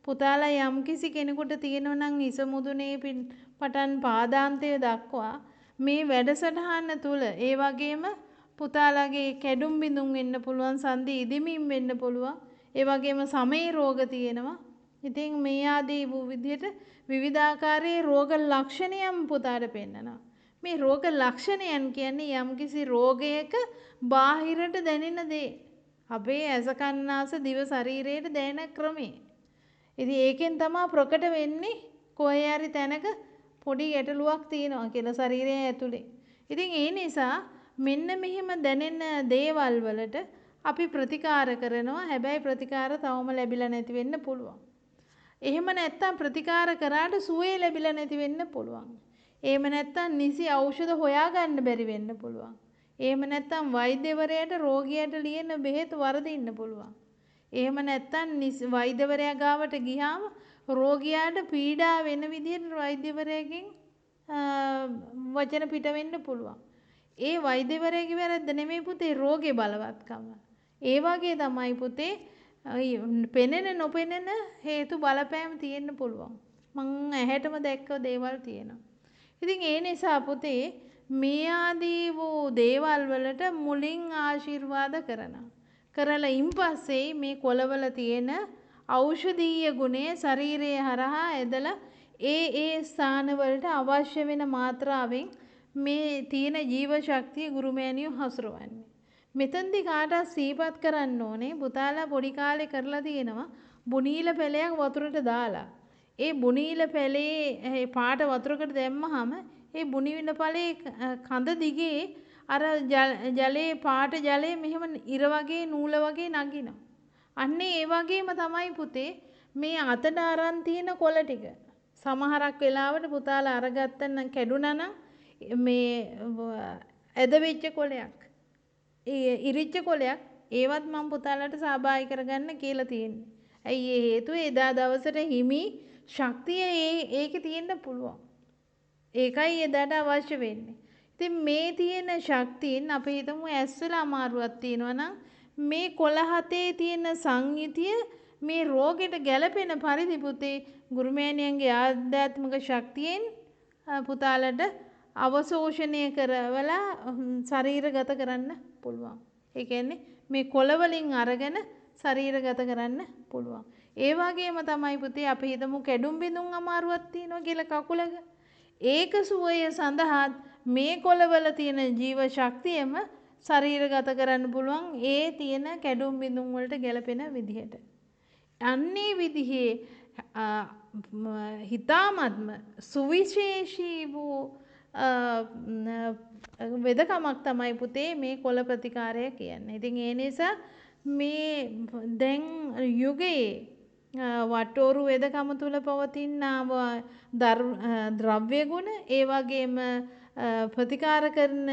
පුතාලා යම්කිසි කෙනෙකුට තියෙනවා නම් හිස මුදුනේ පටන් පාදාන්තය දක්වා මේ වැඩසටහන තුල ඒ වගේම පුතාලාගේ කැඩුම් බිඳුම් වෙන්න පුළුවන්, සන්ධි ඉදිමින් වෙන්න පුළුවන්, ඒ වගේම සමේ රෝග තියෙනවා. ඉතින් මේ ආදී වූ විදිහට විවිධාකාරයේ රෝග ලක්ෂණයන් පුතාට පෙන්නනවා. මේ රෝග ලක්ෂණයන් කියන්නේ යම්කිසි රෝගයක බාහිරට දැනෙන දේ. අපේ ඇස කන්නාස දිව ශරීරයට දැනෙන ක්‍රමය. ඉතින් ඒකෙන් තමයි ප්‍රකට වෙන්නේ කොහේ හරි තැනක පොඩි ගැටලුවක් තියෙනවා කියලා ශරීරය ඇතුලේ. ඉතින් ඒ නිසා මෙන්න මෙහිම දැනෙන දේවල් වලට අපි ප්‍රතිකාර කරනවා. හැබැයි ප්‍රතිකාර තවම ලැබිලා නැති වෙන්න පුළුවන්. එහෙම නැත්තම් ප්‍රතිකාර කරාට සුවය ලැබිලා නැති වෙන්න පුළුවන්. එහෙම නැත්තම් නිසි ඖෂධ හොයාගන්න බැරි වෙන්න පුළුවන්. එහෙම නැත්තම් වෛද්‍යවරයාට රෝගියාට ලියන බෙහෙත් වරදින්න පුළුවන්. එහෙම නැත්තම් වෛද්‍යවරයා ගාවට ගියාම රෝගියාට පීඩා වෙන විදිහට වෛද්‍යවරයාගෙන් වචන පිට වෙන්න පුළුවන්. ඒ වෛද්‍යවරයාගේ වැරද්ද නෙමෙයි පුතේ රෝගේ බලවත්කම. ඒ වගේ තමයි පුතේ පෙනෙන නොපෙනෙන හේතු බලපෑම් තියෙන්න පුළුවන්. මං ඇහැටම දැක්ක දේවල් තියෙනවා. ඉතින් ඒ නිසා පුතේ මේ ආදී වූ දේවල් වලට මුලින් ආශිර්වාද කරනවා. කරලා ඉන්පස්සේ මේ කොළවල තියෙන ඖෂධීය ගුණය ශරීරයේ හරහා ඇදලා ඒ ස්ථානවලට අවශ්‍ය වෙන මාත්‍රාවෙන් මේ තියෙන ජීව ශක්තිය ගුරුමෑණියෝ හසුරවන්නේ. මෙතනදී කාටවත් සිහිපත් කරන්න ඕනේ පුතාලා පොඩි කාලේ කරලා තියෙනවා බුනීල පැලයක් වතුරට දාලා. ඒ බුනීල පැලේ පාට වතුරකට දැම්මහම ඒ බුනීල පැලේ කඳ දිගේ අර ජලයේ පාට ජලය මෙහෙම ඉර වගේ නූල වගේ නගිනවා. අන්න ඒ වගේම තමයි පුතේ මේ අතට අරන් තියෙන කොළ ටික. සමහරක් වෙලාවට පුතාලා අරගත්තනම් කැඩුනා නම් මේ ඇද වෙච්ච කොළයක්. ඒ ඉරිච්ච කොළයක් ඒවත් මම පුතාලට සහභාගී කරගන්න කියලා තියෙන්නේ. ඇයි ඒ හේතුව එදා දවසට හිමි ශක්තිය ඒකේ තියෙන්න පුළුවන්. ඒකයි එදාට අවශ්‍ය වෙන්නේ. ඉතින් මේ තියෙන ශක්තියෙන් අපි හිතමු ඇස්වල අමාරුවක් තියෙනවා නම් මේ කොළ හතේ තියෙන සංයුතිය මේ රෝගෙට ගැළපෙන පරිදි පුතේ ගුරුමෑණියන්ගේ ආධ්‍යාත්මික ශක්තියෙන් පුතාලට අවශෝෂණය කරවලා ශරීරගත කරන්න පුළුවන්. ඒ කියන්නේ මේ කොළ වලින් අරගෙන ශරීරගත කරන්න පුළුවන්. ඒ වගේම තමයි පුතේ අපි හිතමු කැඩුම් බිඳුම් අමාරුවක් තියෙනවා කියලා කකුලක. ඒක සුවය සඳහා මේ කොළවල තියෙන ජීව ශක්තියම ශරීරගත කරන්න පුළුවන් ඒ තියෙන කැඩුම් බිඳුම් වලට ගැලපෙන විදිහට. අන්නේ විදිහේ හිතාමත්ම සුවිශේෂී වූ වෙදකමක් තමයි පුතේ මේ කොළ ප්‍රතිකාරය කියන්නේ. ඉතින් ඒ නිසා මේ දැන් යුගයේ වටෝරු වෙදකම තුල පවතිනා ද්‍රව්‍ය ගුණ ඒ වගේම ප්‍රතිකාර කරන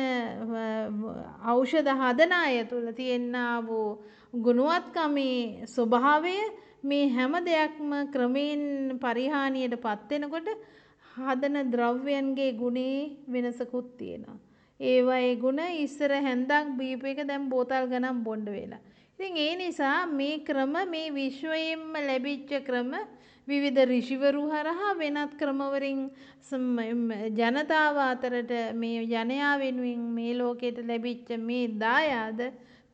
ඖෂධ හදන අය තුල තියෙනා වූ ගුණවත්කමේ ස්වභාවය මේ හැම දෙයක්ම ක්‍රමයෙන් පරිහානියට පත් වෙනකොට හදන ද්‍රව්‍යයන්ගේ ගුණේ වෙනසකුත් තියෙනවා. ඒවයේ ගුණ ඉස්සර හැන්දක් බීපු එක දැන් බෝතල් ගණන් බොණ්ඩ වෙලා. ඉතින් ඒ නිසා මේ ක්‍රම මේ විශ්වයෙන්ම ලැබිච්ච ක්‍රම විවිධ ඍෂිවරු හරහා වෙනත් ක්‍රමවලින් ජනතාව අතරට මේ ජනයා වෙනුවෙන් මේ ලෝකයට ලැබිච්ච මේ දායාද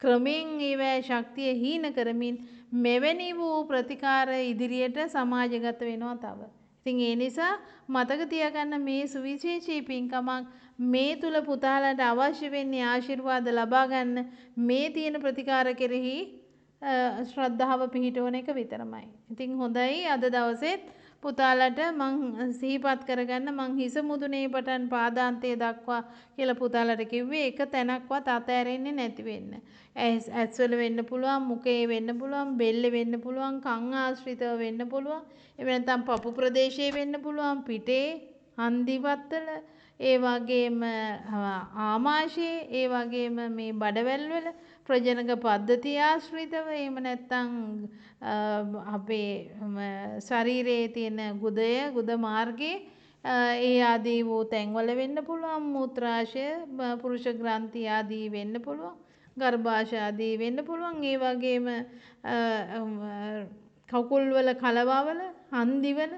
ක්‍රමෙන් ඒවැ ශක්තිය හීන කරමින් මෙවැනි වූ ප්‍රතිකාර ඉදිරියට සමාජගත වෙනවා තව. ඉතින් ඒ නිසා මතක තියාගන්න මේ සුවිශේෂී පින්කමක් මේ තුල පුතාලට අවශ්‍ය වෙන්නේ ආශිර්වාද ලබා ගන්න මේ තියෙන ප්‍රතිකාර කෙරෙහි ශ්‍රද්ධාව පිහිටවන එක විතරමයි. ඉතින් හොඳයි අද දවසේත් පුතාලට මං සිහිපත් කරගන්න මං හිස මුදුනේ පටන් පාදාන්තයේ දක්වා කියලා පුතාලට කිව්වේ එක තැනක්වත් අතෑරෙන්නේ නැති වෙන්න. ඇස්වල වෙන්න පුළුවන්, මුඛේ වෙන්න පුළුවන්, බෙල්ලේ වෙන්න පුළුවන්, කන් ආශ්‍රිතව වෙන්න පුළුවන්. එහෙම නැත්නම් පපු ප්‍රදේශයේ වෙන්න පුළුවන්, පිටේ, හන්දිවත්තල, ඒ වගේම ආමාශයේ, ඒ වගේම මේ බඩවැල් වල ප්‍රජනක පද්ධතිය ආශ්‍රිතව එහෙම නැත්නම් අපේ ශරීරයේ තියෙන ගුද මාර්ගයේ ඒ ආදී වූ තැන්වල වෙන්න පුළුවන් මූත්‍රාශය පුරුෂ ග්‍රන්ථි ආදී වෙන්න පුළුවන් ගර්භාෂය ආදී වෙන්න පුළුවන් ඒ වගේම කකුල් වල කලවවල හන්දිවල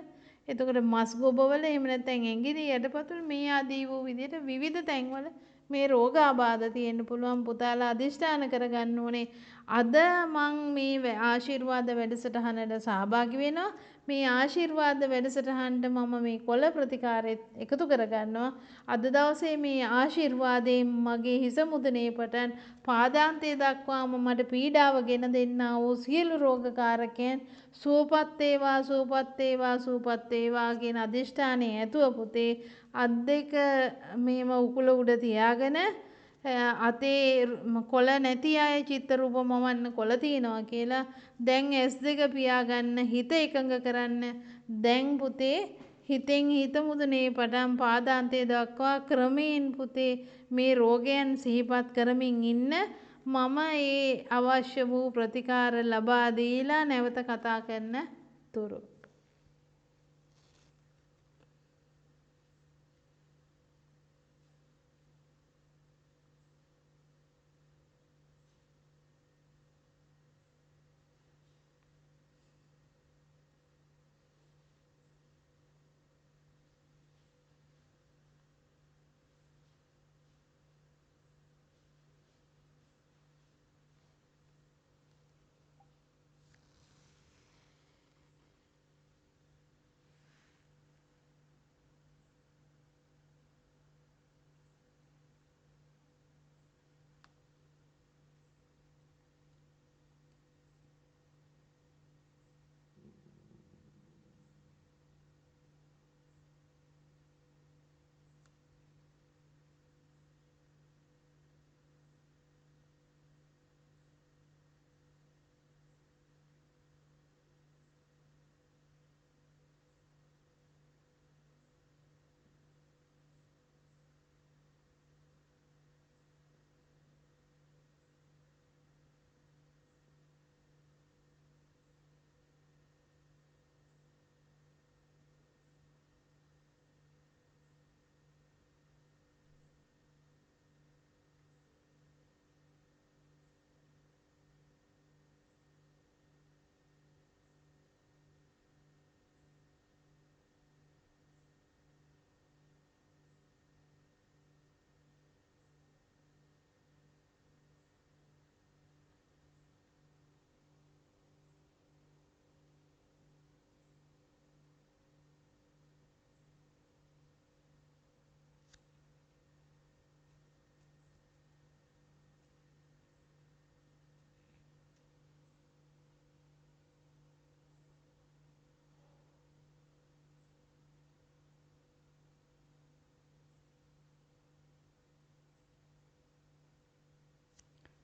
එතකොට මස් ගොබවල එහෙම නැත්නම් ඇඟිලි යටපතුල් මේ ආදී වූ විදිහට විවිධ තැන්වල මේ රෝගාබාධ තියෙන්න පුළුවන් පුතාලා අදිෂ්ඨාන කරගන්න ඕනේ අද මං මේ ආශිර්වාද වැඩසටහනට සහභාගී වෙනවා මේ ආශිර්වාද වැඩසටහනට මම මේ කොළ ප්‍රතිකාරෙත් එකතු කරගන්නවා අද දවසේ මේ ආශිර්වාදයෙන් මගේ හිස මුදුනේ පටන් පාදාන්තය දක්වාම මට පීඩාව ගෙන දෙන්නා වූ සියලු රෝගකාරකයන් සුවපත් වේවා සුවපත් වේවා සුවපත් වේවා කියන අදිෂ්ඨානය ඇතුව පුතේ අත් දෙක මේව උකුල උඩ තියාගෙන අතේ කොළ නැති අය චිත්ත රූප මවන්න කොළ තියනවා කියලා දැන් S2 පියාගන්න හිත එකඟ කරන්න දැන් පුතේ හිතෙන් හිත මුදුනේ පටන් පාදාන්තය දක්වා ක්‍රමයෙන් පුතේ මේ රෝගයන් සිහිපත් කරමින් ඉන්න මම ඒ අවශ්‍ය වූ ප්‍රතිකාර ලබා දීලා නැවත කතා කරන තුරු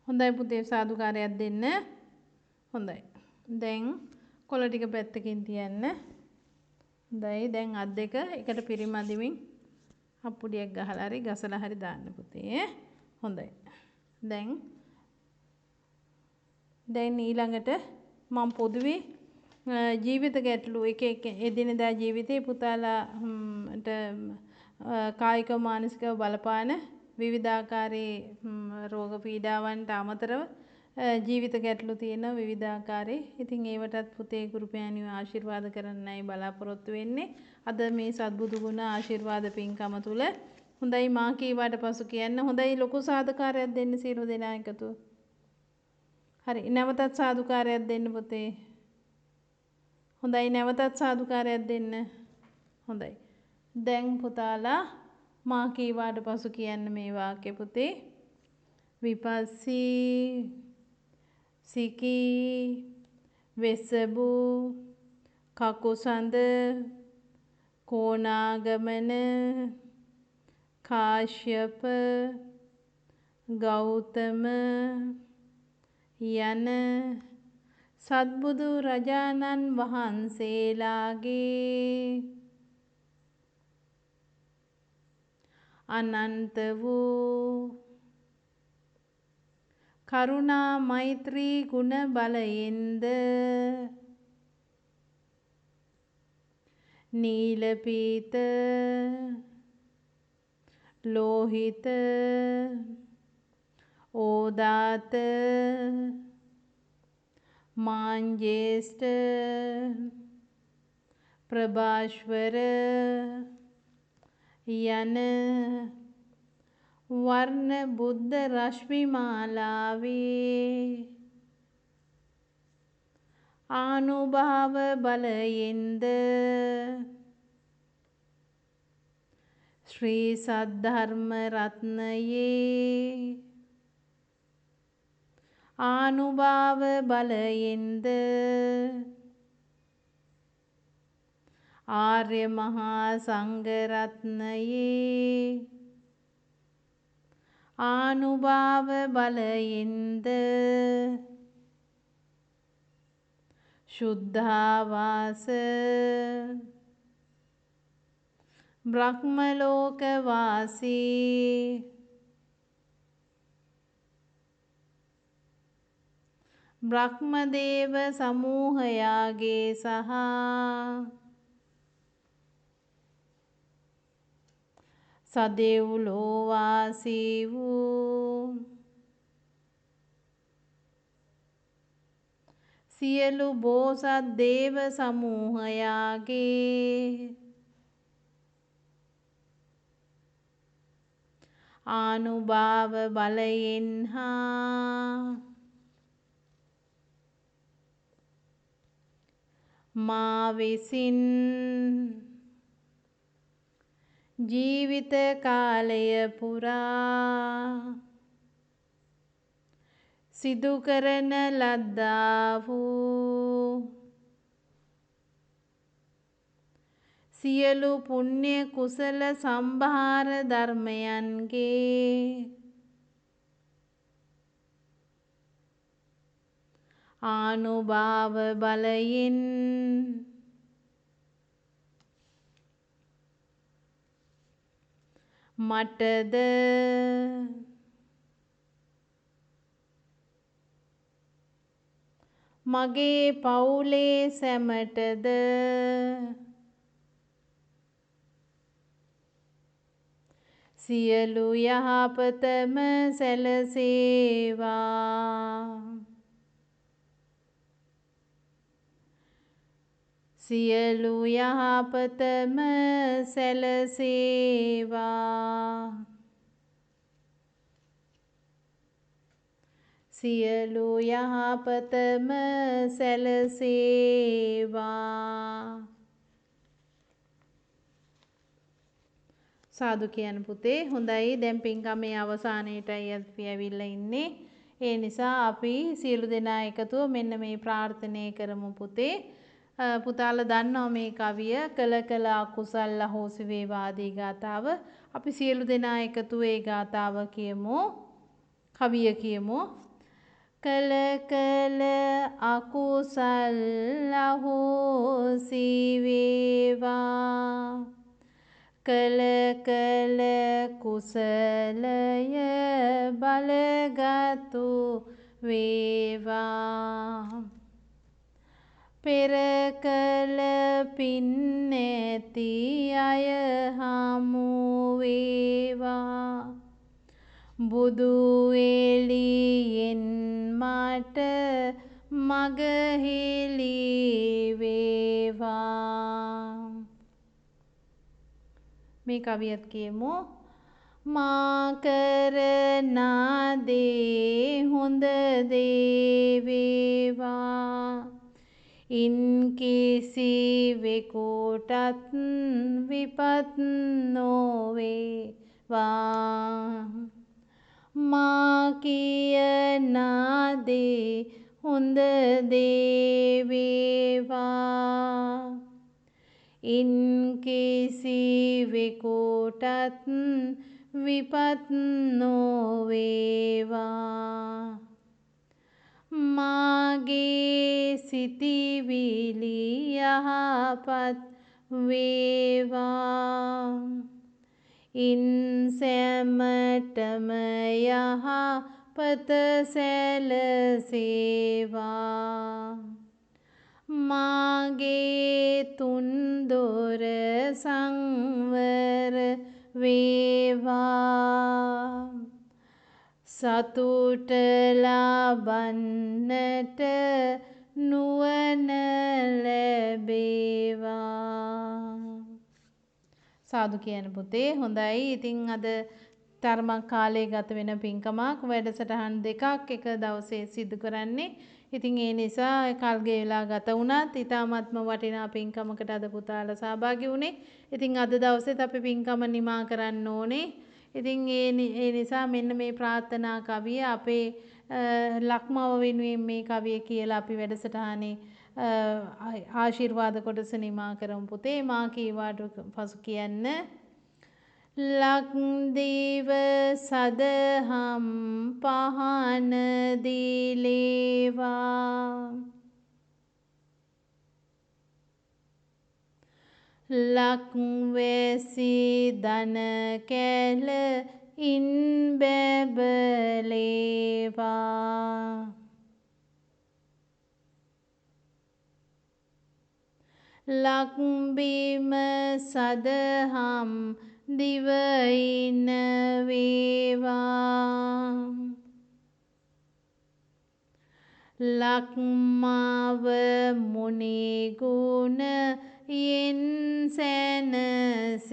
හොඳයි පුතේ සාදුකාරයක් දෙන්න හොඳයි දැන් කොළ ටික පැත්තකින් තියන්න හොඳයි දැන් අත් දෙක එකට පිරිමදිමින් අප්පුඩියක් ගහලා හරි ගසලා හරි දාන්න පුතේ හොඳයි දැන් ඊළඟට මම පොදුවේ ජීවිත ගැටලු එක එදිනෙදා ජීවිතේ පුතාලාට කායික මානසිකව බලපාන විවිධාකාරයේ රෝග පීඩාවන්ට අමතරව ජීවිත ගැටලු තියෙන විවිධාකාරයේ. ඉතින් ඒවටත් පුතේ ගුරුපෑණිව ආශිර්වාද කරන්නයි බලාපොරොත්තු වෙන්නේ. අද මේ සත්බුදු ගුණ ආශිර්වාද පින්කම තුල හොඳයි මා කීවාට පසු කියන්න. හොඳයි ලොකු සාදුකාරයක් දෙන්න සියලු දෙනා එකතු. හරි නැවතත් සාදුකාරයක් දෙන්න පුතේ. හොඳයි නැවතත් සාදුකාරයක් දෙන්න. හොඳයි. දැන් පුතාලා මා කීවාට පසු කියන්න මේ වාක්‍ය පුතේ. විපස්සී සිකී වෙසබු කකුසඳ කෝනාගමන කාශ්‍යප ගෞතම යන සත්බුදු රජාණන් වහන්සේලාගේ අනන්ත වූ කරුණා මෛත්‍රී ගුණ බලයෙන්ද නීලපීත ලෝහිත ඕදාත මාංජේෂ්ඨ ප්‍රභාස්වර යන වර්ණ බුද්ධ රශ්මි මාලාවේ ආනුභාව බලයෙන්ද ශ්‍රී සද්ධර්ම රත්නයේ ආනුභාව බලයෙන්ද ආර්ය මහා සංඝ රත්නයේ ආනුභාව බලයෙන්ද ශුද්ධාවාස බ්‍රහ්මලෝක වාසී බ්‍රහ්මදේව සමූහයාගේ සහ සදෙව්ලෝ වාසී වූ සියලු බෝසත් දේව සමූහයාගේ ආනුභාව බලයෙන් හා මා විසින් ජීවිත කාලය පුරා සිදු කරන ලද්දා වූ සියලු පුණ්‍ය කුසල සම්භාර ධර්මයන්ගේ ආනුභාව බලයෙන් මටද මගේ පවුලේ සැමටද සියලු යහපතම සැලසේවා. සියලු යහපතම සැලසේවා. සියලු යහපතම සැලසේවා. සාදු කියන පුතේ. හොඳයි, දැන් පින්කමේ අවසානයේටයි අපි ඇවිල්ලා ඉන්නේ. ඒ නිසා අපි සියලු දෙනා එකතුව මෙන්න මේ ප්‍රාර්ථනය කරමු පුතේ. පුතාලා දන්නවා මේ කවිය කළ කළ අකුසල් අහෝසි වේවා ආදී ගාතාව. අපි සියලු දෙනා එකතුව ඒ ගාතාව කියමු. කවිය කියමු. කළ කළ අකුසල් අහෝසි වේවා. කළ කළ කුසලය බලගතු වේවා. පෙර කළ පින් නැති අය හමු වේවා. බුදු එළියෙන් මට මග හෙළි වේවා. මේ කවියත් කියමු. මා කරනා දේ හොඳ දේ වේවා. ඉන් කිසිවෙකුටත් විපත් නොවේවා. මා කියනා දේ හොඳ දේ වේවා. ඉන් කිසිවෙකුටත් විපත් නොවේවා. මාගේ සිතිවිලි යහපත් වේවා. ඉන් සැමටම යහපත සැලසේවා. මාගේ තුන්දොර සංවර වේවා. සතුට ලබන්නට නුවණ ලැබේවා. සාදු කියන පුතේ. හොඳයි. ඉතින් අද තරමක් කාලය ගත වෙන පින්කමක් වැඩසටහන් දෙකක් එක දවසේ සිදු කරන්නේ. ඉතින් ඒ නිසා කල් ගෙවිලා ගත වුණත් ඉතාමත්ම වටිනා පින්කමකට අද පුතාලා සහභාගී වුණේ. ඉතින් අද දවසේත් අපි පින්කම නිමා කරන්න ඕනේ. ඉතින් ඒ නිසා මෙන්න මේ ප්‍රාර්ථනා කවිය අපේ ලක්මව වෙනුවෙන් මේ කවිය කියලා අපි වැඩසටහනේ ආශිර්වාද කොටස නිමා කරමු පුතේ. මා කීවාට පසු කියන්න. ලක්දිව සදහම් පහන දිලේවා ලක්වැසි දන කැල ඉන් බැබලේවා ලක්බිම සදහම් දිවයින වේවා ලක්මව මුනිගුණ යෙන් සැනසේවා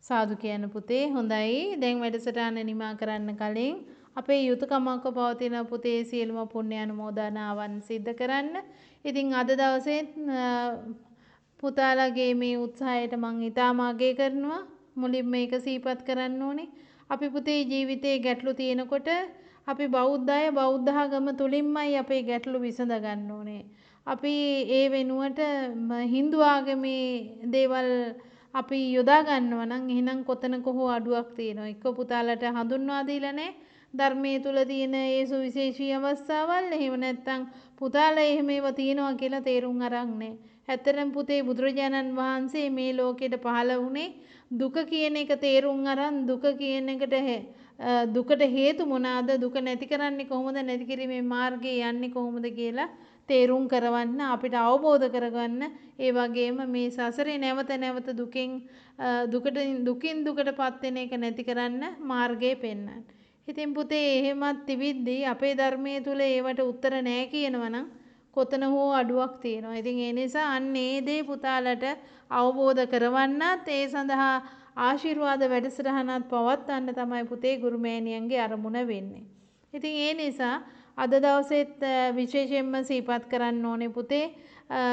සාදු කියන පුතේ හොඳයි දැන් වැඩසටහන නිමා කරන්න කලින් අපේ යුතුයකමක්ව පවතින පුතේ සියලුම පුණ්‍ය අනුමෝදනාවන් සිද්ධ කරන්න. ඉතින් අද දවසේ පුතාලගේ මේ උත්සාහයට මම ඊටම අගය කරනවා. මුලින්ම මේක සිහිපත් කරන්න ඕනේ. අපි පුතේ ජීවිතේ ගැටලු තියෙනකොට අපි බෞද්ධ අය බෞද්ධ ආගම තුලින්මයි අපේ ගැටලු විසඳ ගන්න ඕනේ. අපි ඒ වෙනුවට Hindu ආගමේ දේවල් අපි යොදා ගන්නවා නම් එහෙනම් කොතනක හෝ අඩුවක් තියෙනවා. එක්ක පුතාලට හඳුන්වා දීලා නැහැ. ධර්මයේ තුල තියෙන ඒ සුවිශේෂී අවස්ථාවල් එහෙම නැත්නම් පුතාලා එහෙම ඒවා තියෙනවා කියලා තේරුම් අරන් නැහැ. ඇත්තටම පුතේ බුදුරජාණන් වහන්සේ මේ ලෝකෙට පහළ වුණේ දුක කියන එක තේරුම් අරන් දුක කියන එකට දුකට හේතු මොනවාද දුක නැති කරන්නේ කොහොමද නැති කිරීමේ මාර්ගය යන්නේ කොහොමද කියලා තේරුම් කරවන්න අපිට අවබෝධ කරගන්න ඒ වගේම මේ සසරේ නැවත නැවත දුකින් දුකටපත් වෙන එක නැති කරන්න මාර්ගය පෙන්වන්න. ඉතින් පුතේ එහෙමත් තිබිද්දී අපේ ධර්මයේ තුල ඒවට උත්තර නැහැ කියනවනම් කොතන හෝ අඩුවක් තියෙනවා. ඉතින් ඒ නිසා අන්න ඒ දේ පුතාලට අවබෝධ කරවන්නත් ඒ සඳහා ආශිර්වාද වැඩසටහනත් පවත්වන්න තමයි පුතේ ගුරුමෑණියන්ගේ අරමුණ වෙන්නේ. ඉතින් ඒ නිසා අද දවසෙත් විශේෂයෙන්ම සිහිපත් කරන්න ඕනේ පුතේ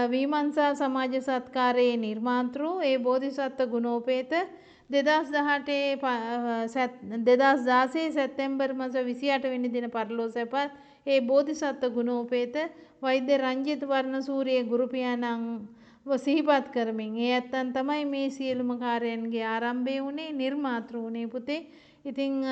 විමර්ශා සමාජ සත්කාරයේ නිර්මාතෘ ඒ බෝධිසත්ව ගුණෝපේත 2016 සැප්තැම්බර් මාස 28 වෙනි දින පරලෝසපත් ඒ බෝධිසත්ව ගුණෝපේත වෛද්‍ය රංජිත් වර්ණසූරිය ගුරු පියාණන් සිහිපත් කරමින් ඒ ඇත්තන් තමයි මේ සියලුම කාර්යයන්ගේ ආරම්භය වුණේ නිර්මාතෘ වුණේ පුතේ. ඉතින්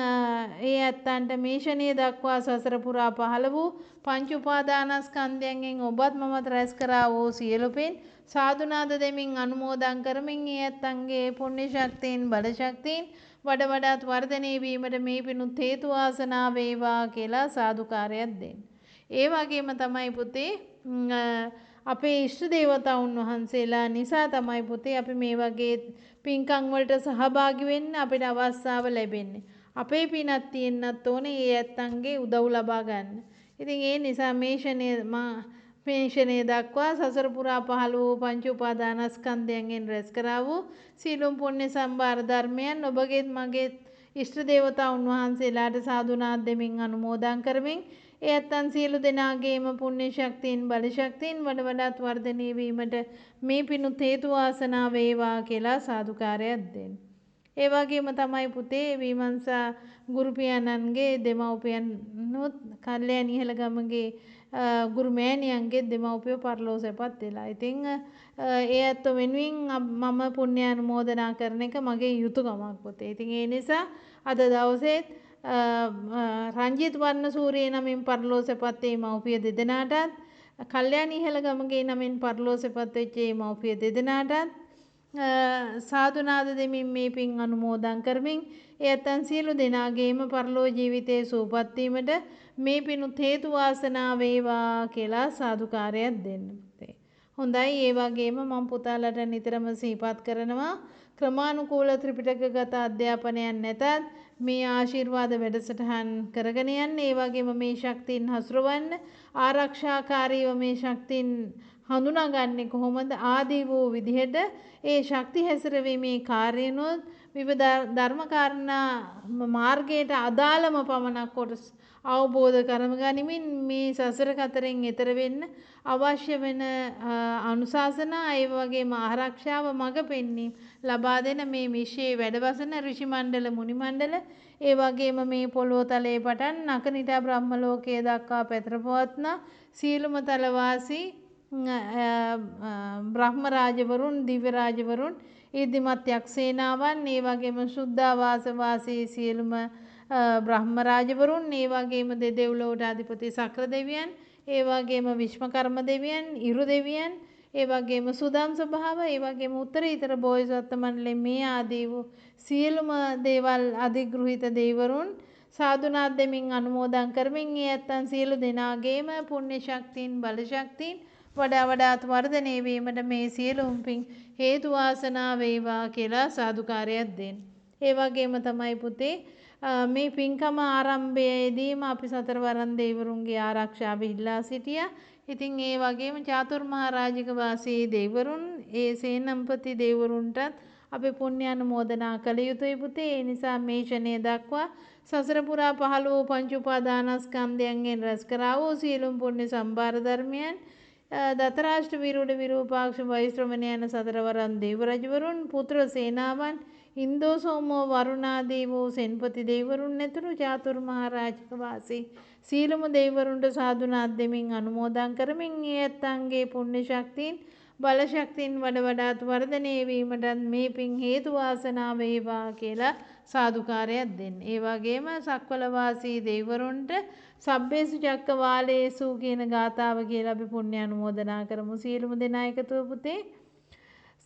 ඒ ඇත්තන්ට මේ ෂණිය දක්වා සසර පුරා පහළ වූ පංච උපාදානස්කන්ධයන්ගෙන් ඔබත් මමත් රැස් කරා වූ සියලු පින් සාදුනාද දෙමින් අනුමෝදන් කරමින් ඒ ඇත්තන්ගේ පුණ්‍ය ශක්තියින් බල ශක්තියින් වඩ වඩාත් වර්ධනය වීමට මේ පිණුත් හේතු වාසනා වේවා කියලා සාදුකාරයක් දෙන්න. ඒ වගේම තමයි පුතේ අපේ ඉෂ්ට දේවතාවුන් වහන්සේලා නිසා තමයි පුතේ අපි මේ වගේ පින්කම් වලට සහභාගී වෙන්න අපිට අවස්ථාව ලැබෙන්නේ. අපේ පිනක් තියෙන්නත් ඕනේ ඒ ඇත්තන්ගේ උදව් ලබා ගන්න. ඉතින් ඒ නිසා මේ ෂණය දක්වා සසර පුරා පහළ වූ පංච උපාදානස්කන්ධයන්ගෙන් රැස් කරා වූ සීලුම් පුණ්‍ය සම්භාර ධර්මයන් ඔබගේත් මගේත් ඉෂ්ට දේවතාවුන් වහන්සේලාට සාදුනාද දෙමින් අනුමෝදන් කරමින් ඒ ඇත්තන් සියලු දෙනාගේම පුණ්‍ය ශක්තියින් බල ශක්තියින් වඩ වඩාත් වර්ධනය වීමට මේ පිණුත් හේතු වාසනා වේවා කියලා සාදුකාරයක් දෙන්න. ඒ වගේම තමයි පුතේ විමර්ශා ගුරු පියාණන්ගේ දෙමව්පියන්නුත් කල්යාණ ඉහළගමගේ ගුරු මෑණියන්ගේ දෙමව්පියෝ පරලෝසපත් වෙලා. ඉතින් ඒ ඇත්ත වෙනුවෙන් මම පුණ්‍ය අනුමෝදනා කරන එක මගේ යුතුයකමක් පුතේ. ඉතින් ඒ නිසා අද දවසේ රංජිත් වර්ණසූරිය නමින් පරලෝසපත් මේ මව්පිය දෙදෙනාටත් කල්යාණ ඉහළගමගේ නමින් පරලෝසපත් වෙච්ච මේ මව්පිය දෙදෙනාටත් සාදුනාද දෙමින් මේ පින් අනුමෝදන් කරමින් ඒ ඇතන් සියලු දෙනාගේම පරලෝ ජීවිතයේ සූපත් වීමට මේ පිණුත් හේතු වාසනා වේවා කියලා සාදුකාරයක් දෙන්න පුතේ. හොඳයි ඒ වගේම මම පුතාලට නිතරම සිහිපත් කරනවා ක්‍රමානුකූල ත්‍රිපිටකගත අධ්‍යාපනයක් නැතත් මේ ආශිර්වාද වැඩසටහන් කරගෙන යන්න ඒ වගේම මේ ශක්තියින් හසුරවන්න ආරක්ෂාකාරීව මේ ශක්තියින් හඳුනාගන්නේ කොහොමද ආදී වූ විදිහට ඒ ශක්ති හැසිරවීමේ කාර්යනොත් විවිධ ධර්මකාරණා මාර්ගයට අදාළම පමණක් කොටස් අවබෝධ කරගනිමින් මේ සසර කතරෙන් එතර වෙන්න අවශ්‍ය වෙන අනුශාසනා ඒ වගේම ආරක්ෂාව මඟ පෙන්වීම ලබා දෙන මේ මිෂයේ වැඩවසන ඍෂි මණ්ඩල මුනි මණ්ඩල ඒ වගේම මේ පොළොව තලයේ පටන් අකනිටා බ්‍රහ්ම ලෝකයේ දක්වා පැතිර පවත්නා සියලුම තලවාසී බ්‍රහ්ම රාජවරුන්, දිව්‍ය රාජවරුන්, ඊර්ධිමත් යක්ෂේනාවන්, ඒ වගේම ශුද්ධාවාස වාසී සියලුම බ්‍රහ්ම රාජවරුන්, ඒ වගේම දෙදෙව්ලොවට අධිපති සක්‍ර දෙවියන්, ඒ වගේම විශ්වකර්ම දෙවියන්, ඉරු දෙවියන්, ඒ වගේම සුදම් ස්වභාව, ඒ වගේම උත්තරීතර බෝධිසත්ව මණ්ඩලය මේ ආදී වූ සියලුම දේවල් අධිග්‍රහිත දෙවිවරුන් සාදුනාත් දෙමින් අනුමෝදන් කරමින් ඒ ඇත්තන් සියලු දෙනාගේම පුණ්‍ය ශක්තියින් බල ශක්තියින් වඩා වඩාත් වර්ධනය වීමට මේ සියලුම පින් හේතු වාසනා වේවා කියලා සාදුකාරයක් දෙන්න. ඒ වගේම තමයි පුතේ මේ පින්කම ආරම්භයේදීම අපි සතරවරන් දෙවිවරුන්ගේ ආරක්ෂාව ඉල්ලා සිටියා. ඉතින් ඒ වගේම චාතුර්මහා රාජික වාසී දෙවිවරුන් ඒ සේනම්පති දෙවිවරුන්ටත් අපි පුණ්‍ය අනුමෝදනා කළ යුතුයි පුතේ. ඒ නිසා මේ ෂණය දක්වා සසර පුරා පහළ වූ පංච උපාදානස්කන්ධයන්ගෙන් රැස් කරා වූ සියලුම පුණ්‍ය සම්භාර ධර්මයන් දතරාෂ්ට විරුඩ විරූපාක්ෂ වෛශ්‍රවණ යන සතරවරන් දේව රජවරුන් පුත්‍ර සේනාවන් ඉන්දෝ සෝමෝ වරුණාදී වූ සෙන්පති දෙවිවරුන් ඇතුළු චාතුර්මහා රාජික වාසී සීලම දෙවිවරුන්ට සාදුනාත් දෙමින් අනුමෝදන් කරමින් ඒ ඇත්තන්ගේ පුණ්‍ය ශක්තියින් බල ශක්තියින් වඩ වඩාත් වර්ධනය වීමටත් මේ පින් හේතු වාසනා වේවා කියලා සාදුකාරයක් දෙන්න. ඒ වගේම සක්වල වාසී දෙවිවරුන්ට සබ්බේසු චක්කවාලේසු කියන ගාථාව කියලා අපි පුණ්‍ය අනුමෝදනා කරමු. සියලුම දෙනා එකතුව පුතේ.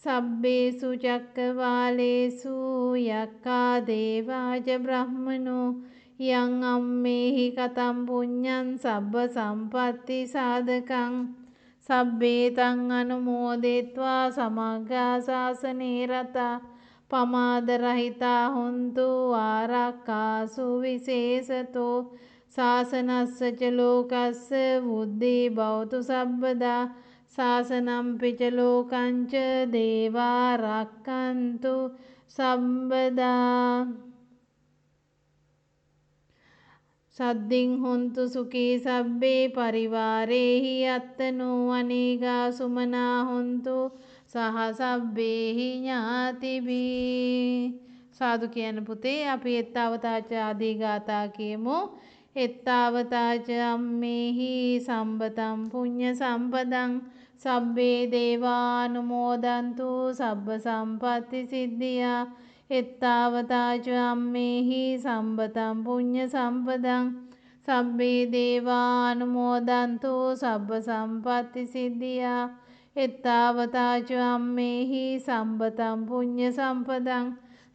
සබ්බේසු චක්කවාලේසු යක්ඛා දේවාජ බ්‍රහ්මනෝ යං අම්මේහි කතම් පුඤ්ඤං සබ්බ සම්පatti සාධකං සබ්බේ තං අනුමෝදිත්වා සමග්ගා ශාසනේ රතා පමාද රහිතා හොන්තු ආරක්ඛාසු විශේෂතෝ ශාසනස්ස ච ලෝකස්ස බුද්ධි භවතු සබ්බදා ශාසනම් පිච ලෝකංච දේවා රක්칸තු සම්බදා සද්දින් හොන්තු සුඛී සබ්බේ පරිවාරේහි අත්තනෝ අනේගා සුමනා හොන්තු සහ සබ්බේහි ඥාතිබී. සාදු කියන පුතේ අපි එත්තාවතාච ආදී ගාථා කියමු. එත්තාවතාච අම්මේහි සම්බතම් පුඤ්ඤ සම්පදං සබ්බේ දේවානුමෝදන්තු සබ්බ සම්පatti සිද්ධියා. එත්තාවතාච අම්මේහි සම්බතම් පුඤ්ඤ සම්පදං සබ්බේ දේවානුමෝදන්තු සබ්බ සම්පatti සිද්ධියා. එත්තාවතාච අම්මේහි සම්බතම් පුඤ්ඤ සම්පදං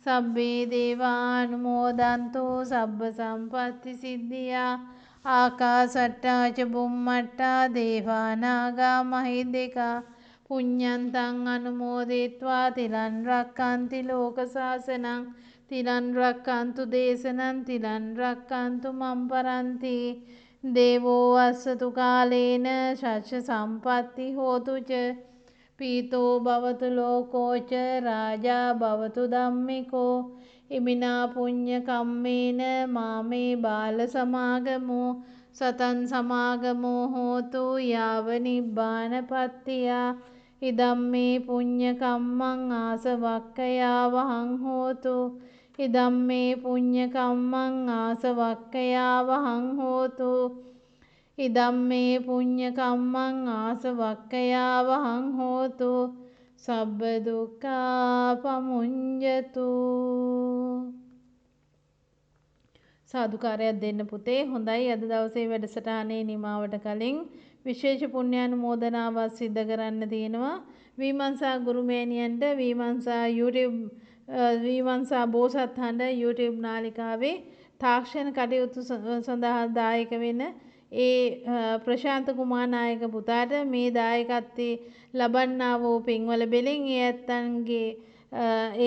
සබ්බේ දේවානුමෝදන්තු සබ්බ සම්පatti සිද්ධියා. ආකාසට්ටා ච බුම්මට්ටා දේවානාගා මහිද්దికා පුඤ්ඤන්තං අනුමෝදිත්වා තිලන් රක්칸ති ලෝක සාසනං තිලන් රක්칸තු දේශනං තිලන් රක්칸තු මම් පරන්ති. දේවෝ අස්සතු කාලේන ශස්‍ය සම්පatti හෝතු ච පීතෝ භවතු ලෝකෝ ච රාජා භවතු ධම්මිකෝ ඉමිනා පුඤ්ඤ කම්මේන මාමේ බාල සමාගමෝ සතන් සමාගමෝ හෝතු යාව නිබ්බානපත්තියා. ඉදම්මේ පුඤ්ඤ කම්මං ආසවක්ඛයා වහං හෝතු ඉදම්මේ පුඤ්ඤ කම්මං ආසවක්ඛයා වහං හෝතු ඉදම්මේ පුඤ්ඤ කම්මං ආසවක්ඛයා වහං හෝතු සබ්බ දුක්ඛා පමුඤ්ජතු. සාදුකාරයක් දෙන්න පුතේ. හොඳයි, අද දවසේ වැඩසටහනේ නිමාවට කලින් විශේෂ පුණ්‍යානුමෝදනාවක් සිද්ධ කරන්න තියෙනවා. විමංශා ගුරුමෑණියන්ට විමංශා බෝසත් හඬ YouTube නාලිකාවේ තාක්ෂණ කටයුතු සඳහා දායක වෙන ඒ ප්‍රශාන්ත කුමාර නායක පුතාට මේ දායකත්වයේ ලබන්නා වූ පින්වල බෙලින් ඒ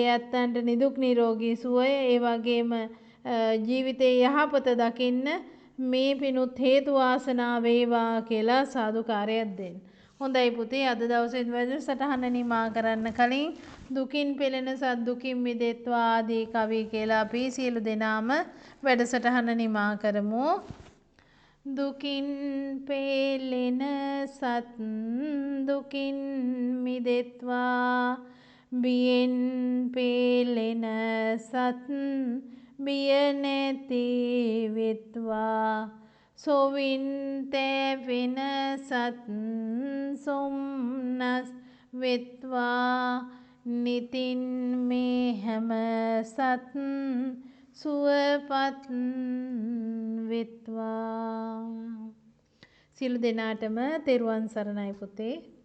ඇත්තන්ට නිදුක් නිරෝගී සුවය, ඒ වගේම ජීවිතයේ යහපත දකින්න මේ පිණුත් හේතු වාසනා වේවා කියලා සාදුකාරයක් දෙන්න. හොඳයි පුතේ, අද දවසේ වැඩසටහන නිමා කරන්න කලින් දුකින් පෙළෙන සත් දුකින් මිදෙත්වා ආදී කවි කියලා අපි සියලු දෙනාම වැඩසටහන නිමා කරමු. දුකින් පෙළෙන සත් දුකින් මිදෙත්වා බියෙන් පෙළෙන සත් බිය නැති වෙත්වා සොවින්තේ විනසත් සොම්නස් වෙත්වා නිතින් මේ හැම සත් සුවපත් වෙත්වා. සියලු දෙනාටම තෙරුවන් සරණයි පුතේ.